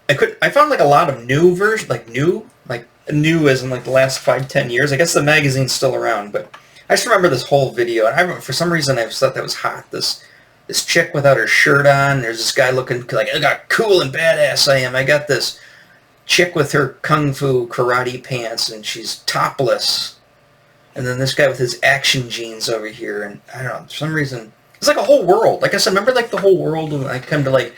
I found like a lot of new versions, like new as in like the last 5-10 years. I guess the magazine's still around, but I just remember this whole video, and I remember, for some reason, I thought that was hot. This chick without her shirt on. There's this guy looking like, look how cool and badass I am. I got this chick with her kung fu karate pants, and she's topless. And then this guy with his action jeans over here, and I don't know, for some reason, it's like a whole world. Like I said, remember like the whole world when I come to like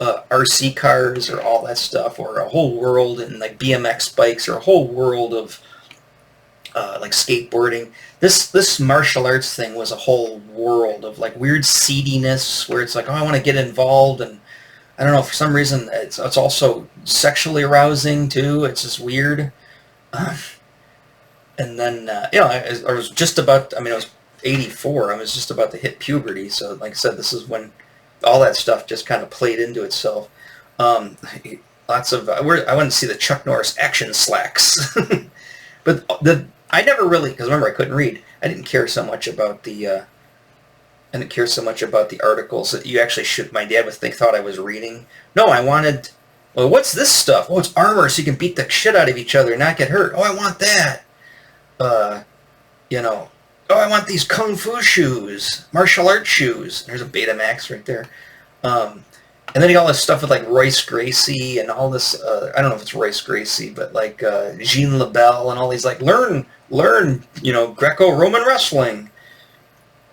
RC cars or all that stuff, or a whole world in like BMX bikes, or a whole world of like skateboarding. This martial arts thing was a whole world of like weird seediness where it's like, oh, I want to get involved, and I don't know, for some reason it's also sexually arousing too. It's just weird. And then I was just about. I mean, I was 84. I was just about to hit puberty. So, like I said, this is when all that stuff just kind of played into itself. Lots of I wanted to see the Chuck Norris action slacks, but I never really, because remember I couldn't read. I didn't care so much about the articles that you actually should. My dad thought I was reading. No, I wanted. Well, what's this stuff? Oh, it's armor, so you can beat the shit out of each other and not get hurt. Oh, I want that. Oh, I want these kung fu shoes, martial arts shoes. There's a Betamax right there. And then you got all this stuff with like Royce Gracie and all this. I don't know if it's Royce Gracie, but like Jean LaBelle and all these like learn Greco-Roman wrestling.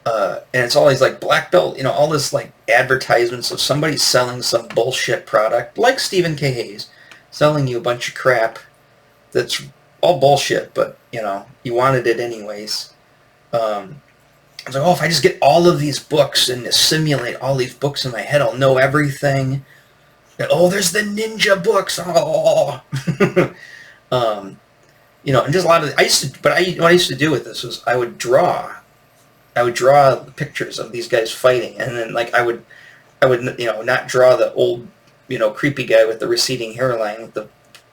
And it's all these like black belt, all this like advertisements of somebody selling some bullshit product, like Stephen K. Hayes, selling you a bunch of crap that's all bullshit, but you wanted it anyways. I was like, oh, if I just get all of these books and simulate all these books in my head, I'll know everything. And, oh, there's the ninja books. Oh, and just a lot of. What I used to do with this was I would draw. I would draw pictures of these guys fighting, and then like I would not draw the old creepy guy with the receding hairline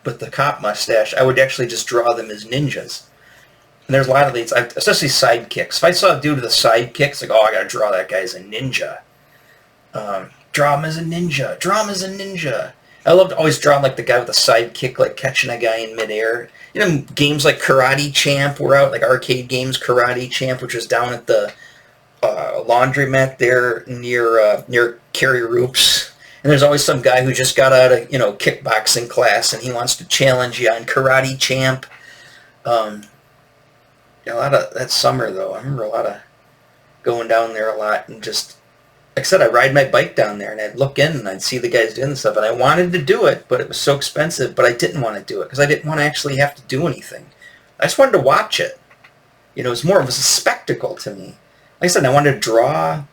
with the cop mustache. I would actually just draw them as ninjas. And there's a lot of these, especially sidekicks. If I saw a dude with a sidekick, it's like, oh, I gotta draw that guy as a ninja. Draw him as a ninja. Draw him as a ninja. I loved always drawing like the guy with a sidekick, like catching a guy in midair. Games like Karate Champ were out, like arcade games. Karate Champ, which was down at the laundromat there near Carrie Roop's. And there's always some guy who just got out of kickboxing class and he wants to challenge you on Karate Champ. A lot of that summer though, I remember a lot of going down there a lot and just, like I said, I ride my bike down there and I'd look in and I'd see the guys doing this stuff and I wanted to do it, but it was so expensive, but I didn't want to do it because I didn't want to actually have to do anything. I just wanted to watch it. It was more of a spectacle to me. Like I said, I wanted to draw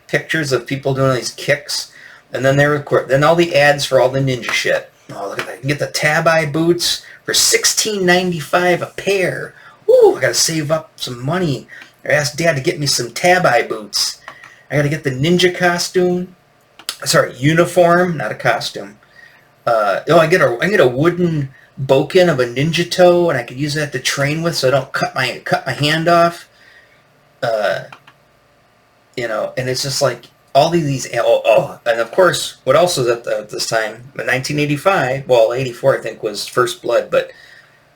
pictures of people doing these kicks, and then then all the ads for all the ninja shit. Oh, look at that! You can get the Tabai boots for $16.95 a pair. Ooh, I gotta save up some money. I asked Dad to get me some Tabai boots. I gotta get the ninja costume. Sorry, uniform, not a costume. I get a wooden bokken of a ninja toe, and I could use that to train with, so I don't cut my hand off. And it's just like all these. And of course, what else was at this time? In 1985, well, 84 I think was First Blood, but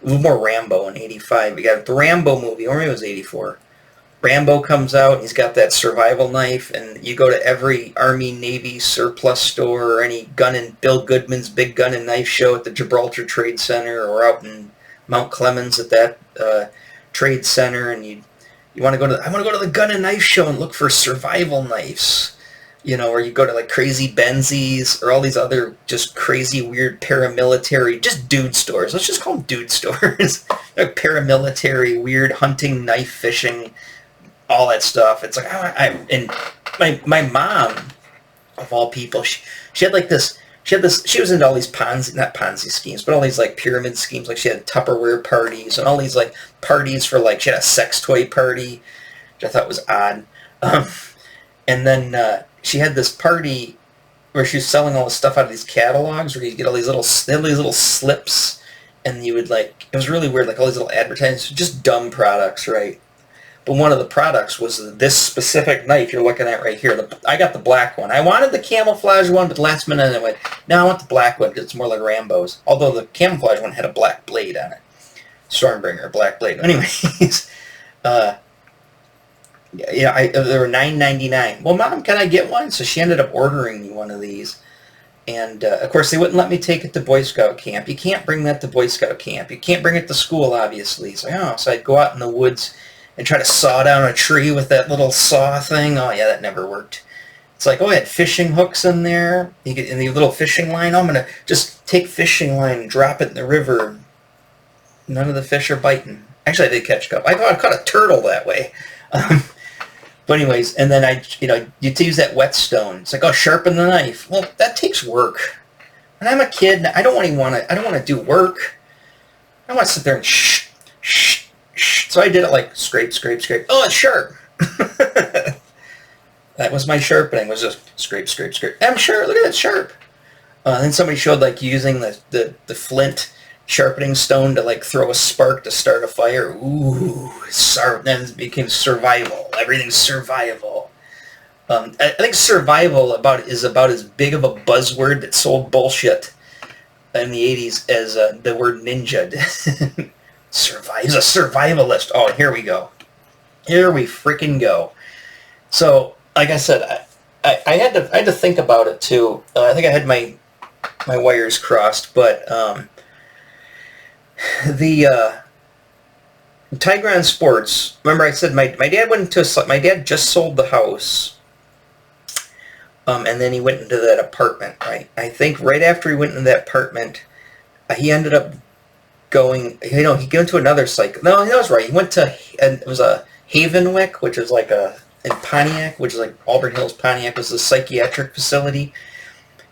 it was more Rambo in 85. We got the Rambo movie, or maybe it was 84. Rambo comes out, and he's got that survival knife, and you go to every Army, Navy surplus store or any Bill Goodman's Big Gun and Knife show at the Gibraltar Trade Center or out in Mount Clemens at that Trade Center, and I want to go to the gun and knife show and look for survival knives, or you go to like Crazy Benzies or all these other just crazy weird paramilitary, just dude stores. Let's just call them dude stores. Like paramilitary, weird hunting, knife fishing, all that stuff. It's like and my mom, of all people, she had like this. She was into all these not Ponzi schemes, but all these like pyramid schemes. Like she had Tupperware parties and all these like parties for like, she had a sex toy party, which I thought was odd. And then she had this party where she was selling all this stuff out of these catalogs where you get all these little slips, and you would like, it was really weird, like all these little advertisements, just dumb products, right? But one of the products was this specific knife you're looking at right here. I got the black one. I wanted the camouflage one, but last minute I went, no, I want the black one because it's more like Rambo's. Although the camouflage one had a black blade on it. Stormbringer, black blade. Anyways, they were $9.99. Well, Mom, can I get one? So she ended up ordering me one of these. And, of course, they wouldn't let me take it to Boy Scout camp. You can't bring that to Boy Scout camp. You can't bring it to school, obviously. So I'd go out in the woods and try to saw down a tree with that little saw thing. Oh, yeah, that never worked. It's like, I had fishing hooks in there. You get in the little fishing line. I'm going to just take fishing line and drop it in the river. None of the fish are biting. Actually, I did catch a couple. I thought I caught a turtle that way. But anyways, and then you'd use that whetstone. It's like, sharpen the knife. Well, that takes work. And I'm a kid, and I don't want to do work. I want to sit there and shh. So I did it like scrape, scrape, scrape. Oh, it's sharp. That was my sharpening. Was just scrape, scrape, scrape. I'm sure. Look at that, sharp. Then somebody showed like using the flint sharpening stone to like throw a spark to start a fire. Ooh, then it became survival. Everything's survival. I think survival is about as big of a buzzword that sold bullshit in the 80s as the word ninja did. He's a survivalist. Oh, here we go. Here we freaking go. So, like I said, I had to think about it too. I think I had my wires crossed, but the Tigron Sports. Remember, I said my dad just sold the house, and then he went into that apartment. Right. I think right after he went into that apartment, he ended up going, he went to another psych. No, he was right. He went to, and it was a Havenwick, which is like in Pontiac, which is like Auburn Hills, Pontiac, was a psychiatric facility.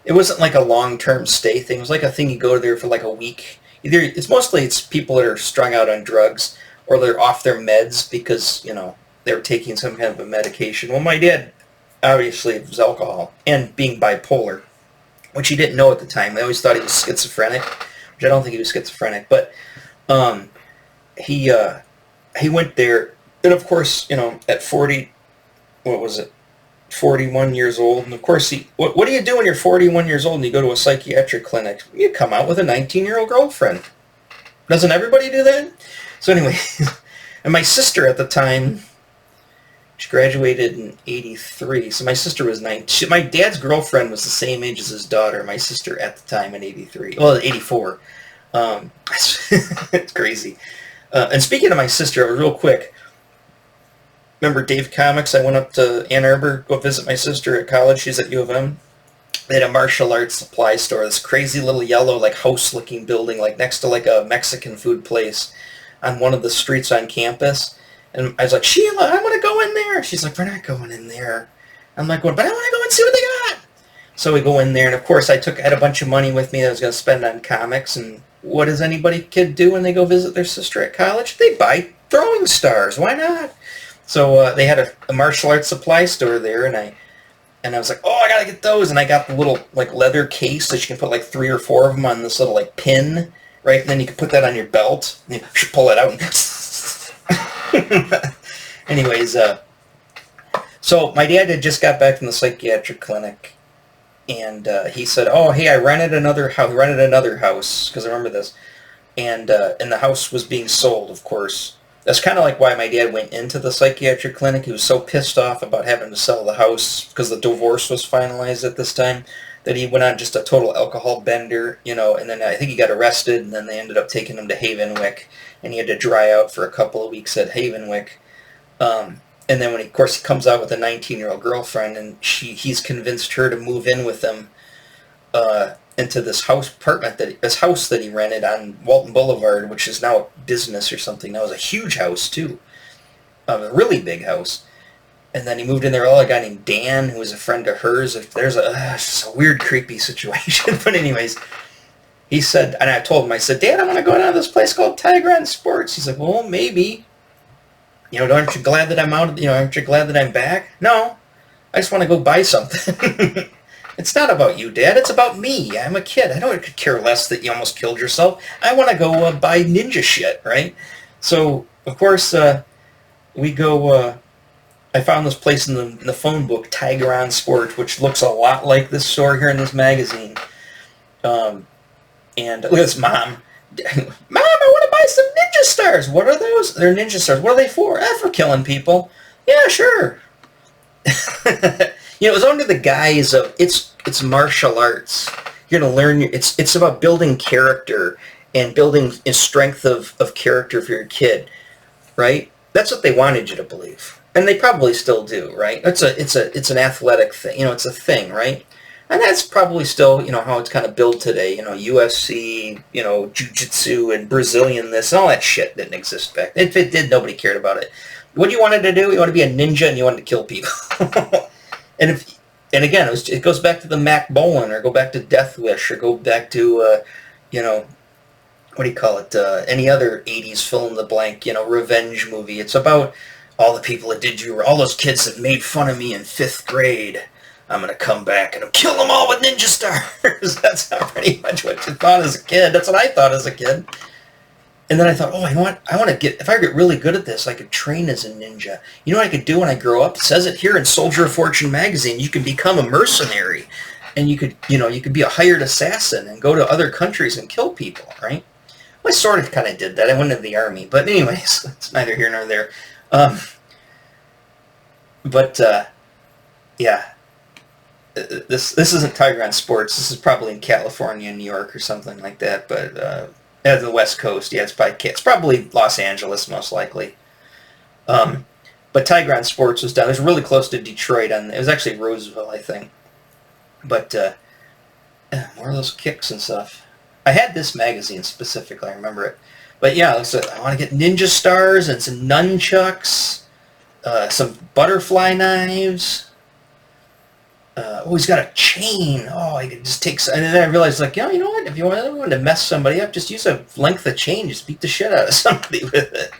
It wasn't like a long-term stay thing. It was like a thing you go there for like a week. It's mostly people that are strung out on drugs or they're off their meds because, they were taking some kind of a medication. Well, my dad, obviously, it was alcohol and being bipolar, which he didn't know at the time. They always thought he was schizophrenic, which I don't think he was schizophrenic. But um, he went there, and of course, at 40, what was it, 41 years old, and of course, what do you do when you're 41 years old and you go to a psychiatric clinic? You come out with a 19-year-old girlfriend. Doesn't everybody do that? So anyway, and my sister at the time, she graduated in 83, so my sister was 9. My dad's girlfriend was the same age as his daughter, my sister at the time in 83. Well, 84. It's crazy. And speaking of my sister, real quick, remember Dave Comics? I went up to Ann Arbor, go visit my sister at college. She's at U of M. They had a martial arts supply store, this crazy little yellow, like, house-looking building, like, next to, like, a Mexican food place on one of the streets on campus. And I was like, Sheila, I want to go in there. She's like, we're not going in there. I'm like, well, but I want to go and see what they got. So we go in there, and of course I had a bunch of money with me that I was going to spend on comics. And what does kid do when they go visit their sister at college? They buy throwing stars. Why not? So they had a martial arts supply store there, and I was like, oh, I gotta get those. And I got the little, like, leather case that you can put like 3 or 4 of them on this little, like, pin, right? And then you can put that on your belt, and you pull it out. Anyways, so my dad had just got back from the psychiatric clinic, and he said, oh, hey, I rented another house, because I remember this, and the house was being sold, of course. That's kind of like why my dad went into the psychiatric clinic. He was so pissed off about having to sell the house because the divorce was finalized at this time that he went on just a total alcohol bender, and then I think he got arrested, and then they ended up taking him to Havenwick, and he had to dry out for a couple of weeks at Havenwick. And then when he comes out with a 19-year-old girlfriend, and he's convinced her to move in with him into this house that he rented on Walton Boulevard, which is now a business or something. That was a huge house too, a really big house. And then he moved in there with a guy named Dan, who was a friend of hers. There's just a weird, creepy situation. But anyways, he said, and I told him, I said, Dad, I want to go down to this place called Tigron Sports. He's like, well, maybe. Aren't you glad that I'm out? Aren't you glad that I'm back? No, I just want to go buy something. It's not about you, Dad. It's about me. I'm a kid. I don't care less that you almost killed yourself. I want to go buy ninja shit, right? So, of course, we go... I found this place in the phone book, Tigron Sport, which looks a lot like this store here in this magazine. And look at this mom. Mom, I want to buy some ninja stars. What are those? They're ninja stars. What are they for? For killing people. Yeah, sure. It was under the guise of it's martial arts. You're going to learn. It's about building character and building a strength of character for your kid, right? That's what they wanted you to believe, and they probably still do, right? It's an athletic thing. It's a thing, right? And that's probably still how it's kind of built today. UFC, jiu-jitsu and Brazilian this and all that shit didn't exist back then. If it did, nobody cared about it. What you wanted to do? You want to be a ninja and you wanted to kill people. And again, it goes back to the Mac Bolan, or go back to Death Wish, or go back to, what do you call it, any other 80s fill-in-the-blank, revenge movie. It's about all the people that did you, all those kids that made fun of me in 5th grade. I'm going to come back and kill them all with ninja stars. That's pretty much what you thought as a kid. That's what I thought as a kid. And then I thought, oh, you know what? If I get really good at this, I could train as a ninja. You know what I could do when I grow up? It says it here in Soldier of Fortune magazine. You can become a mercenary, and you could be a hired assassin and go to other countries and kill people, right? Well, I sort of kind of did that. I went into the army, but anyways, it's neither here nor there. Yeah. This isn't Tigron Sports. This is probably in California, New York, or something like that. But the West Coast, yeah, it's probably Los Angeles, most likely. But Tigron Sports was down. It was really close to Detroit. It was actually Roseville, I think. But more of those kicks and stuff. I had this magazine specifically. I remember it. But yeah, I want to get ninja stars and some nunchucks, some butterfly knives. He's got a chain. Oh, I could just take... And then I realized, you know what? If you want to mess somebody up, just use a length of chain. Just beat the shit out of somebody with it.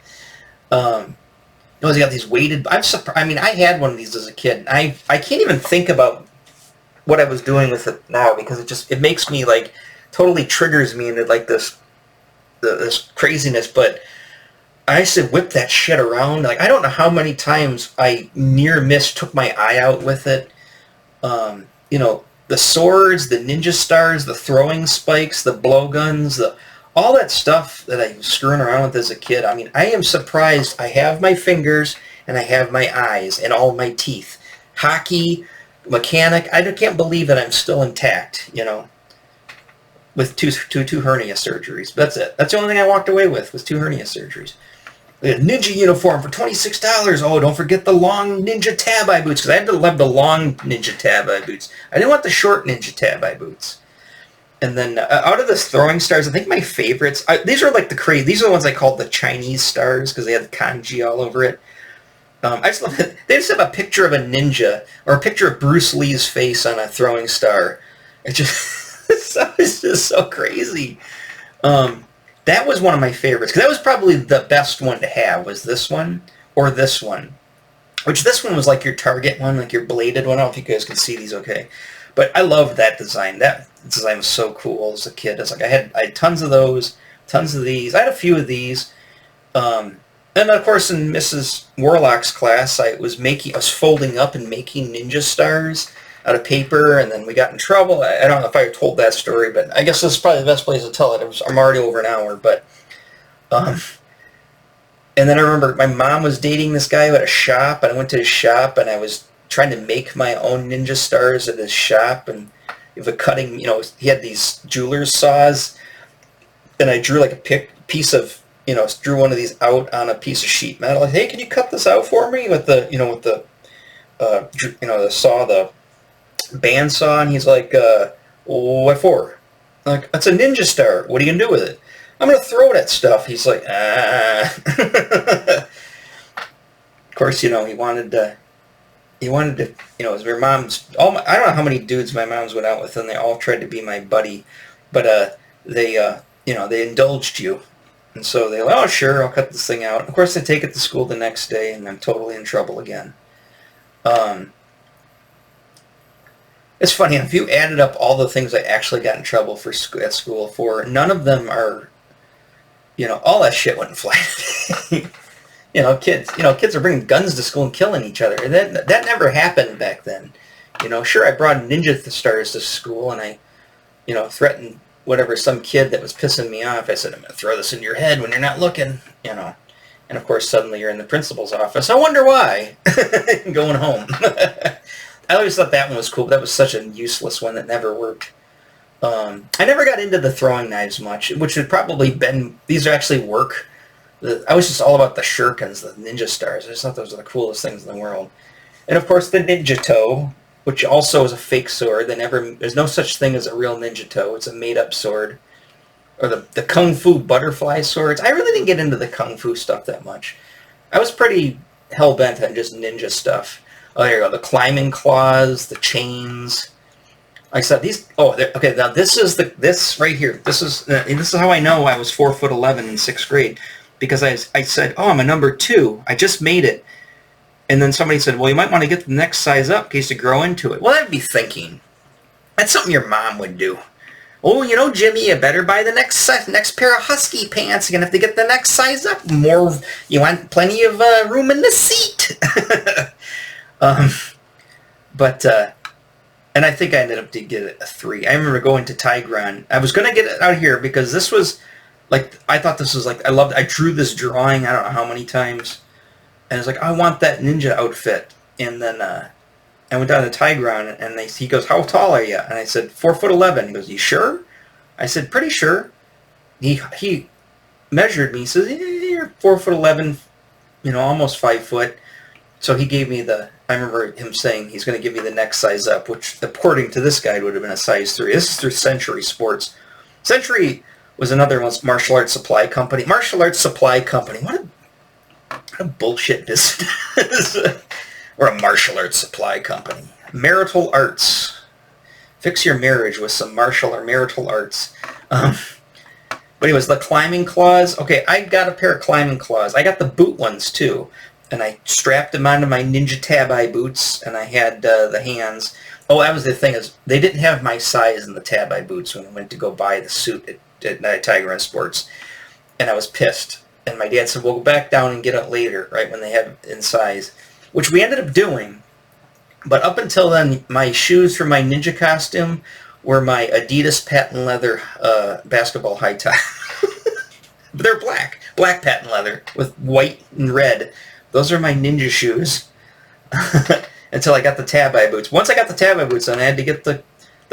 You know, they got these weighted. I'm surprised. I mean, I had one of these as a kid. I can't even think about what I was doing with it now because it makes me like totally triggers me into like this craziness. But I used to whip that shit around. Like I don't know how many times I near took my eye out with it. You know, the swords, the ninja stars, the throwing spikes, the blowguns, all that stuff that I was screwing around with as a kid. I mean, I am surprised I have my fingers and I have my eyes and all my teeth. Hockey, mechanic, I can't believe that I'm still intact, you know, with two hernia surgeries. That's it. That's the only thing I walked away with was 2 hernia surgeries. A ninja uniform for $26. Oh, don't forget the long ninja tab-eye boots, because I had to love the long ninja tab-eye boots. I didn't want the short ninja tab-eye boots. And then out of the throwing stars, I think my favorites, these are like these are the ones I called the Chinese stars, because they had kanji all over it. I just love it. They just have a picture of a ninja, or a picture of Bruce Lee's face on a throwing star. It just, it's just so crazy. That was one of my favorites, because that was probably the best one to have, was this one, or this one. Which this one was like your Target one, like your bladed one. I don't know if you guys can see these okay. But I loved that design. That design was so cool as a kid. It's like I had tons of those, tons of these. I had a few of these. And of course in Mrs. Warlock's class, I was folding up and making ninja stars out of paper, and then we got in trouble. I don't know if I told that story, but I guess this is probably the best place to tell it. I'm already over an hour, but and then I remember my mom was dating this guy who had a shop, and I went to his shop, and I was trying to make my own ninja stars at his shop, and if a cutting, you know, he had these jeweler's saws, and I drew like a piece of, you know, drew one of these out on a piece of sheet metal. Like, hey, can you cut this out for me with the, you know, with the, the saw, the band saw? And he's like, what for? I'm like, that's a ninja star. What are you gonna do with it? I'm gonna throw that stuff. He's like, ah. Of course, you know, he wanted to, you know, it was your mom's, I don't know how many dudes my mom's went out with, and they all tried to be my buddy, but they, you know, they indulged you. And so they're like, oh, sure, I'll cut this thing out. Of course, I take it to school the next day, and I'm totally in trouble again. It's funny, if you added up all the things I actually got in trouble for at school for, none of them are, you know, all that shit wouldn't fly. Kids are bringing guns to school and killing each other. That never happened back then. You know, sure, I brought ninja stars to school, and I, you know, threatened some kid that was pissing me off. I said, I'm going to throw this in your head when you're not looking, you know. And of course, suddenly you're in the principal's office. I wonder why. Going home. I always thought that one was cool, but that was such a useless one that never worked. I never got into the throwing knives much, which would probably been, these actually work. I was just all about the shurikens, the ninja stars. I just thought those were the coolest things in the world. And of course the ninja toe, which also is a fake sword. There's no such thing as a real ninja toe. It's a made-up sword. Or the kung fu butterfly swords. I really didn't get into the kung fu stuff that much. I was pretty hell-bent on just ninja stuff. Oh, here you go. The climbing claws, the chains. Like I said, these. Oh, okay. Now this right here. This is how I know I was 4'11" in 6th grade, because I said, oh, I'm a number 2. I just made it. And then somebody said, well, you might want to get the next size up in case you grow into it. Well, that'd be thinking. That's something your mom would do. Oh, you know, Jimmy, you better buy the next pair of husky pants. You're going to have to get the next size up. You want plenty of room in the seat. And I think I ended up to get it a 3. I remember going to Tigran. I was going to get it out here because this was, like, I thought this was, like, I drew this drawing, I don't know how many times. And I was like, I want that ninja outfit. And then I went down to Tigran, and he goes, how tall are you? And I said, 4'11". He goes, you sure? I said, pretty sure. He measured me. He says, yeah, you're 4'11", you know, almost 5 foot. So he gave me I remember him saying he's going to give me the next size up, which according to this guide would have been a size 3. This is through Century Sports. Century was another martial arts supply company. Martial arts supply company. What a bullshit business. Or a martial arts supply company. Marital arts. Fix your marriage with some martial or marital arts. But anyways, the climbing claws. Okay, I got a pair of climbing claws. I got the boot ones too. and I strapped them onto my Ninja Tabi boots, and I had the hands. Oh, that was the thing, is they didn't have my size in the Tabi boots when I went to go buy the suit at Tiger Run Sports, and I was pissed. And my dad said, "We'll go back down and get it later, right, when they have it in size," which we ended up doing. But up until then, my shoes for my ninja costume were my Adidas patent leather basketball high top. But they're black patent leather with white and red. Those are my ninja shoes. Until I got the Tabi boots. Once I got the Tabi boots on, I had to get the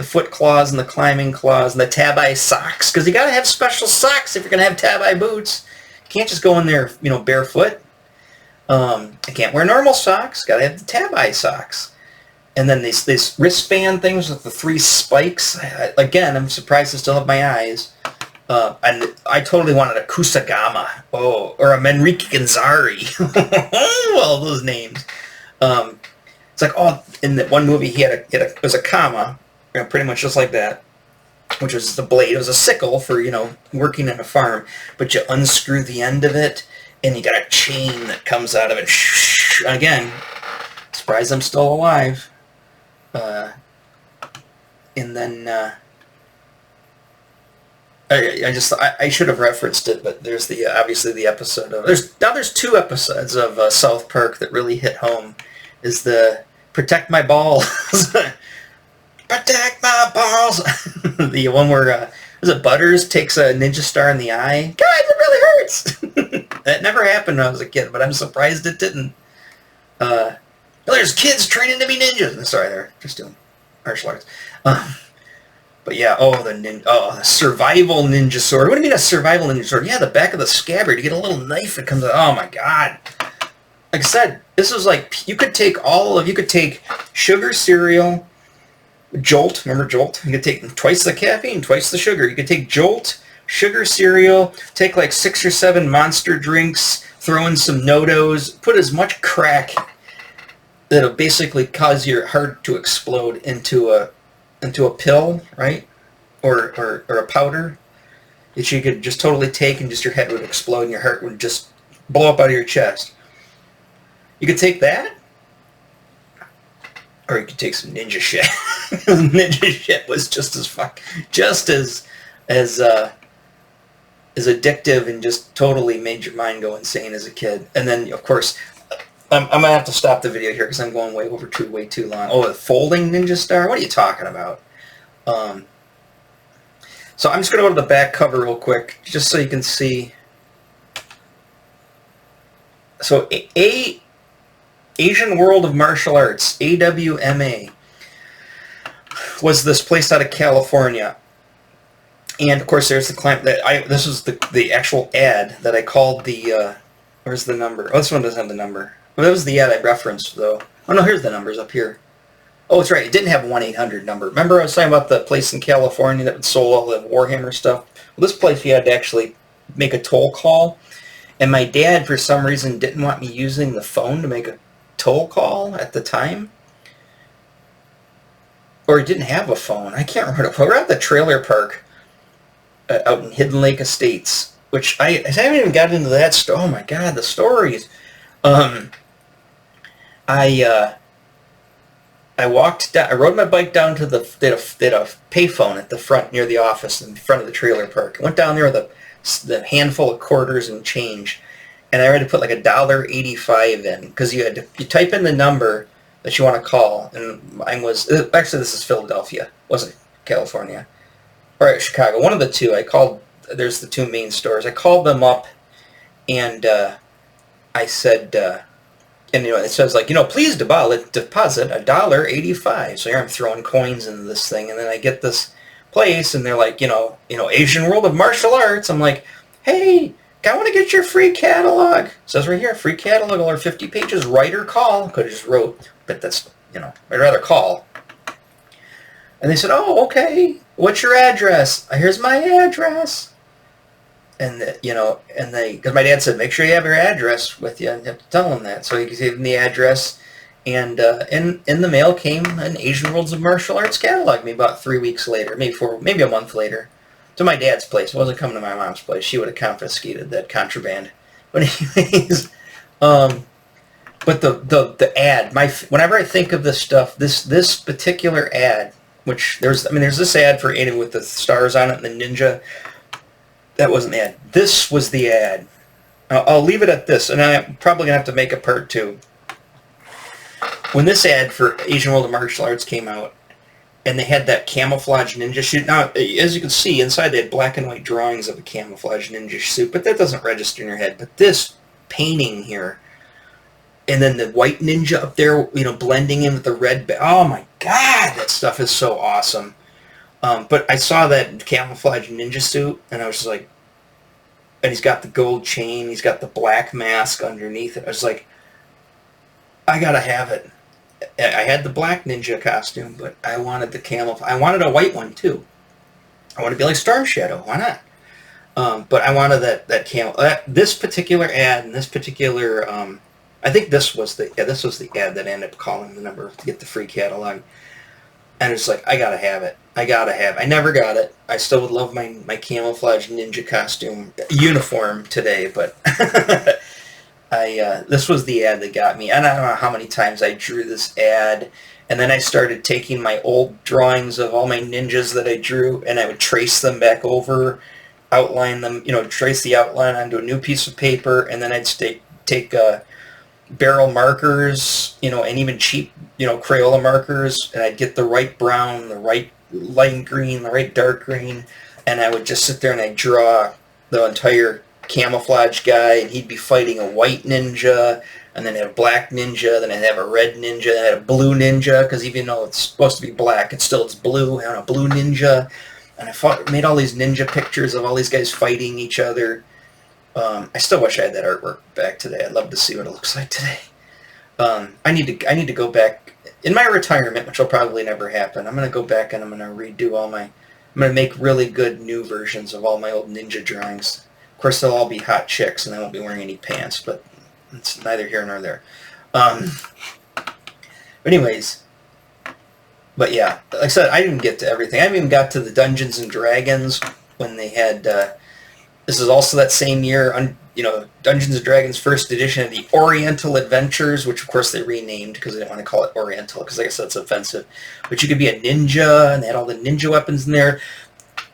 foot claws and the climbing claws and the Tabi socks, because you got to have special socks if you're going to have Tabi boots. You can't just go in there, barefoot. I can't wear normal socks. Got to have the Tabi socks. And then these wristband things with the 3 spikes. Again, I'm surprised I still have my eyes. And I totally wanted a Kusagama, or a Manrique Ganzari. All those names. It's like, in that one movie, it was a kama, pretty much just like that, which was the blade. It was a sickle for, working in a farm, but you unscrew the end of it, and you got a chain that comes out of it. Again, surprised I'm still alive. And then, I should have referenced it, but there's obviously the episode of, there's 2 episodes of South Park that really hit home, is the Protect My Balls. Protect my balls. The one where, was it Butters takes a ninja star in the eye? God, it really hurts. That never happened when I was a kid, but I'm surprised it didn't. There's kids training to be ninjas. Sorry, they're just doing martial arts. But yeah, the survival ninja sword. What do you mean a survival ninja sword? Yeah, the back of the scabbard. You get a little knife that comes out. Oh my god. Like I said, this was like, you could take sugar cereal, Jolt, remember Jolt? You could take twice the caffeine, twice the sugar. You could take Jolt, sugar cereal, take like 6 or 7 Monster drinks, throw in some NoDoz, put as much crack that'll basically cause your heart to explode into a pill, right? Or a powder that you could just totally take, and just your head would explode and your heart would just blow up out of your chest. You could take that, or you could take some ninja shit. Ninja shit was just as addictive, and just totally made your mind go insane as a kid. And then, of course, I'm gonna have to stop the video here because I'm going way too long. Oh, the folding ninja star? What are you talking about? So I'm just gonna go to the back cover real quick, just so you can see. So Asian World of Martial Arts, AWMA, was this place out of California. And of course there's the client this was the actual ad that I called the, where's the number? Oh, this one doesn't have the number. Well, that was the ad I referenced though. Oh no, here's the numbers up here. Oh, it's right, it didn't have a 1-800 number. Remember I was talking about the place in California that sold all the Warhammer stuff? Well, this place you had to actually make a toll call. And my dad, for some reason, didn't want me using the phone to make a toll call at the time. Or he didn't have a phone. I can't remember. We're at the trailer park out in Hidden Lake Estates, which I haven't even gotten into that story. Oh my god, the stories. I walked down. I rode my bike down to they had a payphone at the front near the office in front of the trailer park. I went down there with the handful of quarters and change, and I had to put like $1.85 in, because you type in the number that you want to call, and mine was actually, this is Philadelphia, it wasn't California, or Chicago, one of the two. I called. There's the 2 main stores. I called them up, and I said, and it says like, please deposit $1.85. So here I'm throwing coins into this thing, and then I get this place, and they're like, Asian World of Martial Arts. I'm like, hey, I want to get your free catalog. It says right here, free catalog, over 50 pages, write or call. Could have just wrote, but that's, I'd rather call. And they said, oh, okay, what's your address? Here's my address. And, because my dad said, make sure you have your address with you, and you have to tell them that. So he gave them the address, and in the mail came an Asian Worlds of Martial Arts catalog, maybe about 3 weeks later, maybe a month later, to my dad's place. It wasn't coming to my mom's place. She would have confiscated that contraband. But anyways, But the ad, whenever I think of this stuff, this particular ad, which there's this ad for Aiden with the stars on it and the ninja. That wasn't the ad. This was the ad. I'll leave it at this, and I'm probably gonna have to make a part 2. When this ad for Asian World of Martial Arts came out, and they had that camouflage ninja suit. Now, as you can see, inside they had black and white drawings of a camouflage ninja suit, but that doesn't register in your head. But this painting here, and then the white ninja up there, you know, blending in with the red. Oh my God, that stuff is so awesome. But I saw that camouflage ninja suit, and I was just like, and he's got the gold chain, he's got the black mask underneath it. I was like, I gotta have it. I had the black ninja costume, but I wanted the camouflage. I wanted a white one too. I want to be like Storm Shadow. Why not? But I wanted that camo. This particular ad and this particular, I think this was the ad that ended up calling the number to get the free catalog. And it's like, I gotta have it. I gotta have it. I never got it. I still would love my camouflage ninja costume uniform today, but this was the ad that got me. And I don't know how many times I drew this ad, and then I started taking my old drawings of all my ninjas that I drew, and I would trace them back over, outline them, you know, trace the outline onto a new piece of paper, and then I'd take barrel markers, you know, and even cheap, you know, Crayola markers, and I'd get the right brown, the right light green, the right dark green, and I would just sit there and I'd draw the entire camouflage guy, and he'd be fighting a white ninja, and then a black ninja, then I'd have a red ninja, and I'd have a blue ninja, because even though it's supposed to be black, it's blue, and a blue ninja, and I made all these ninja pictures of all these guys fighting each other. I still wish I had that artwork back today. I'd love to see what it looks like today. I need to go back in my retirement, which will probably never happen. I'm going to go back and I'm going to redo I'm going to make really good new versions of all my old ninja drawings. Of course, they'll all be hot chicks, and I won't be wearing any pants, but it's neither here nor there. Anyways, but yeah, like I said, I didn't get to everything. I haven't even got to the Dungeons and Dragons when they had. This is also that same year, you know, Dungeons and Dragons first edition of the Oriental Adventures, which of course they renamed because they didn't want to call it Oriental because, like I said, it's offensive. But you could be a ninja, and they had all the ninja weapons in there.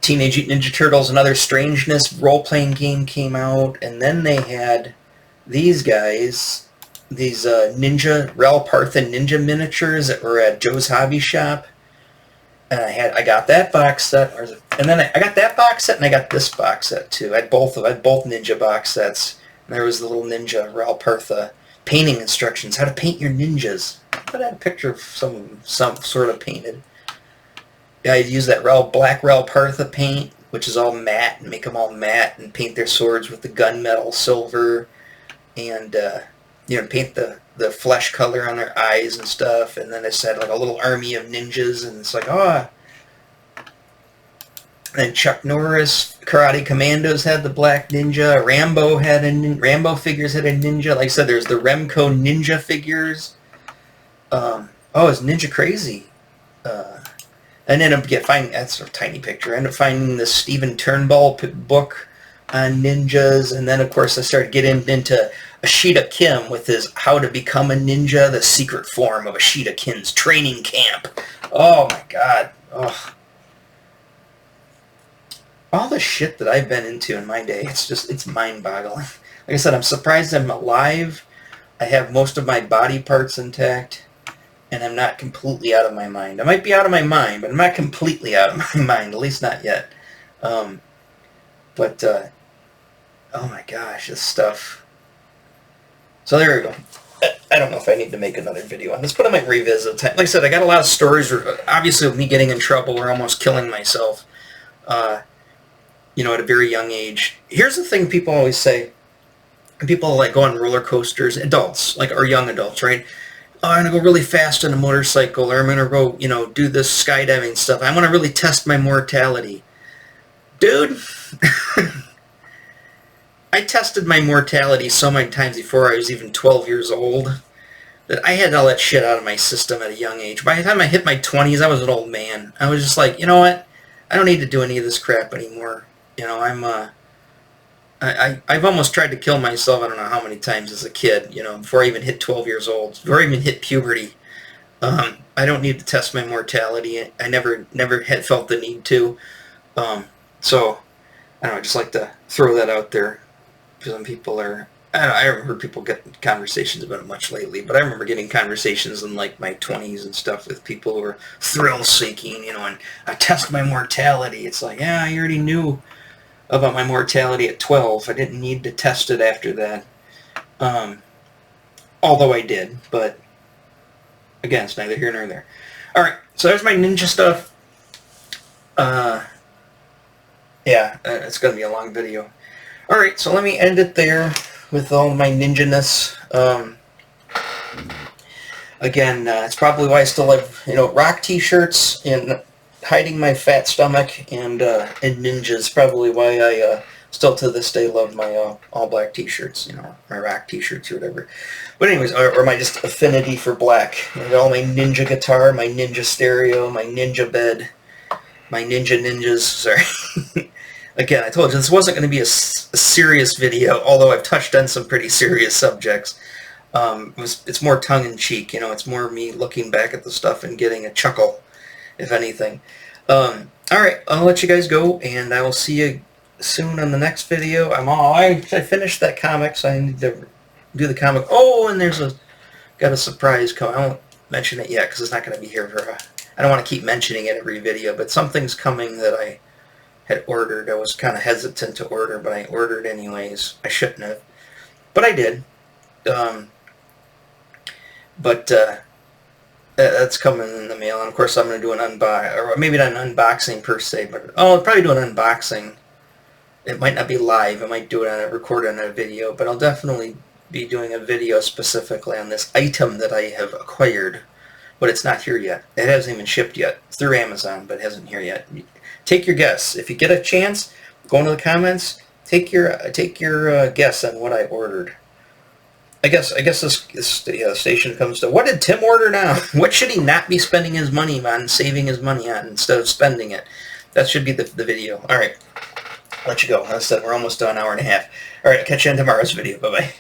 Teenage Mutant Ninja Turtles and Other Strangeness role-playing game came out, and then they had these guys, these Rel Partha ninja miniatures that were at Joe's Hobby Shop, and I got that box set, and then I got that box set, and I got this box set too. I had both ninja box sets, and there was the little ninja Rel Partha painting instructions, how to paint your ninjas. But I had a picture of some sort of painted. I use that black Rel Partha paint, which is all matte, and make them all matte, and paint their swords with the gunmetal silver, and you know, paint the flesh color on their eyes and stuff. And then I said like a little army of ninjas, and it's like, oh. And Chuck Norris Karate Commandos had the black ninja. Rambo figures had a ninja. Like I said, there's the Remco ninja figures. It's Ninja Crazy. And ended up finding, that's a tiny picture, I ended up finding the Stephen Turnbull book on ninjas, and then of course I started getting into Ashita Kim with his How to Become a Ninja, the Secret Form of Ashita Kim's Training Camp. Oh my God. Oh. All the shit that I've been into in my day, it's mind-boggling. Like I said, I'm surprised I'm alive. I have most of my body parts intact. And I'm not completely out of my mind. I might be out of my mind, but I'm not completely out of my mind, at least not yet. Oh my gosh, this stuff. So there we go. I don't know if I need to make another video on this, but I might revisit. Like I said, I got a lot of stories, obviously, of me getting in trouble or almost killing myself, you know, at a very young age. Here's the thing people always say. People like go on roller coasters, adults, like, or young adults, right? Oh, I'm going to go really fast on a motorcycle, or I'm going to go, you know, do this skydiving stuff. I want to really test my mortality. Dude, I tested my mortality so many times before I was even 12 years old that I had all that shit out of my system at a young age. By the time I hit my 20s, I was an old man. I was just like, you know what? I don't need to do any of this crap anymore. You know, I've almost tried to kill myself, I don't know how many times as a kid, before I even hit 12 years old, before I even hit puberty. I don't need to test my mortality. I never had felt the need to. So, I don't know, I just like to throw that out there. Some people are, I haven't heard people get conversations about it much lately, but I remember getting conversations in like my 20s and stuff with people who were thrill-seeking, and I test my mortality. It's like, yeah, I already knew about my mortality at 12. I didn't need to test it after that. Although I did, but again, it's neither here nor there. Alright, so there's my ninja stuff. Yeah, it's going to be a long video. Alright, so let me end it there with all my ninja-ness. Again, it's probably why I still have, rock t-shirts and hiding my fat stomach and ninjas. Probably why I still to this day love my all black t-shirts, my rock t-shirts or whatever. But anyways, or my just affinity for black. All my ninja guitar, my ninja stereo, my ninja bed, my ninjas, sorry. Again, I told you this wasn't going to be a serious video, although I've touched on some pretty serious subjects. It's more tongue-in-cheek, it's more me looking back at the stuff and getting a chuckle, if anything. Alright, I'll let you guys go, and I will see you soon on the next video. I finished that comic, so I need to do the comic. Oh, and got a surprise coming. I won't mention it yet, because it's not going to be here for I don't want to keep mentioning it every video, but something's coming that I had ordered. I was kind of hesitant to order, but I ordered anyways. I shouldn't have, but I did. That's coming in the mail, and of course I'm going to do an unbox, or maybe not an unboxing per se, but I'll probably do an unboxing. It might not be live. I might do it record on a video, but I'll definitely be doing a video specifically on this item that I have acquired, but it's not here yet. It hasn't even shipped yet. It's through Amazon, but it hasn't here yet. Take your guess. If you get a chance, go into the comments. Take your guess on what I ordered. I guess this station comes to, what did Tim order now? What should he not be spending his money on, saving his money on, instead of spending it? That should be the video. All right, I'll let you go. As I said, we're almost to an hour and a half. All right, I'll catch you in tomorrow's video. Bye-bye.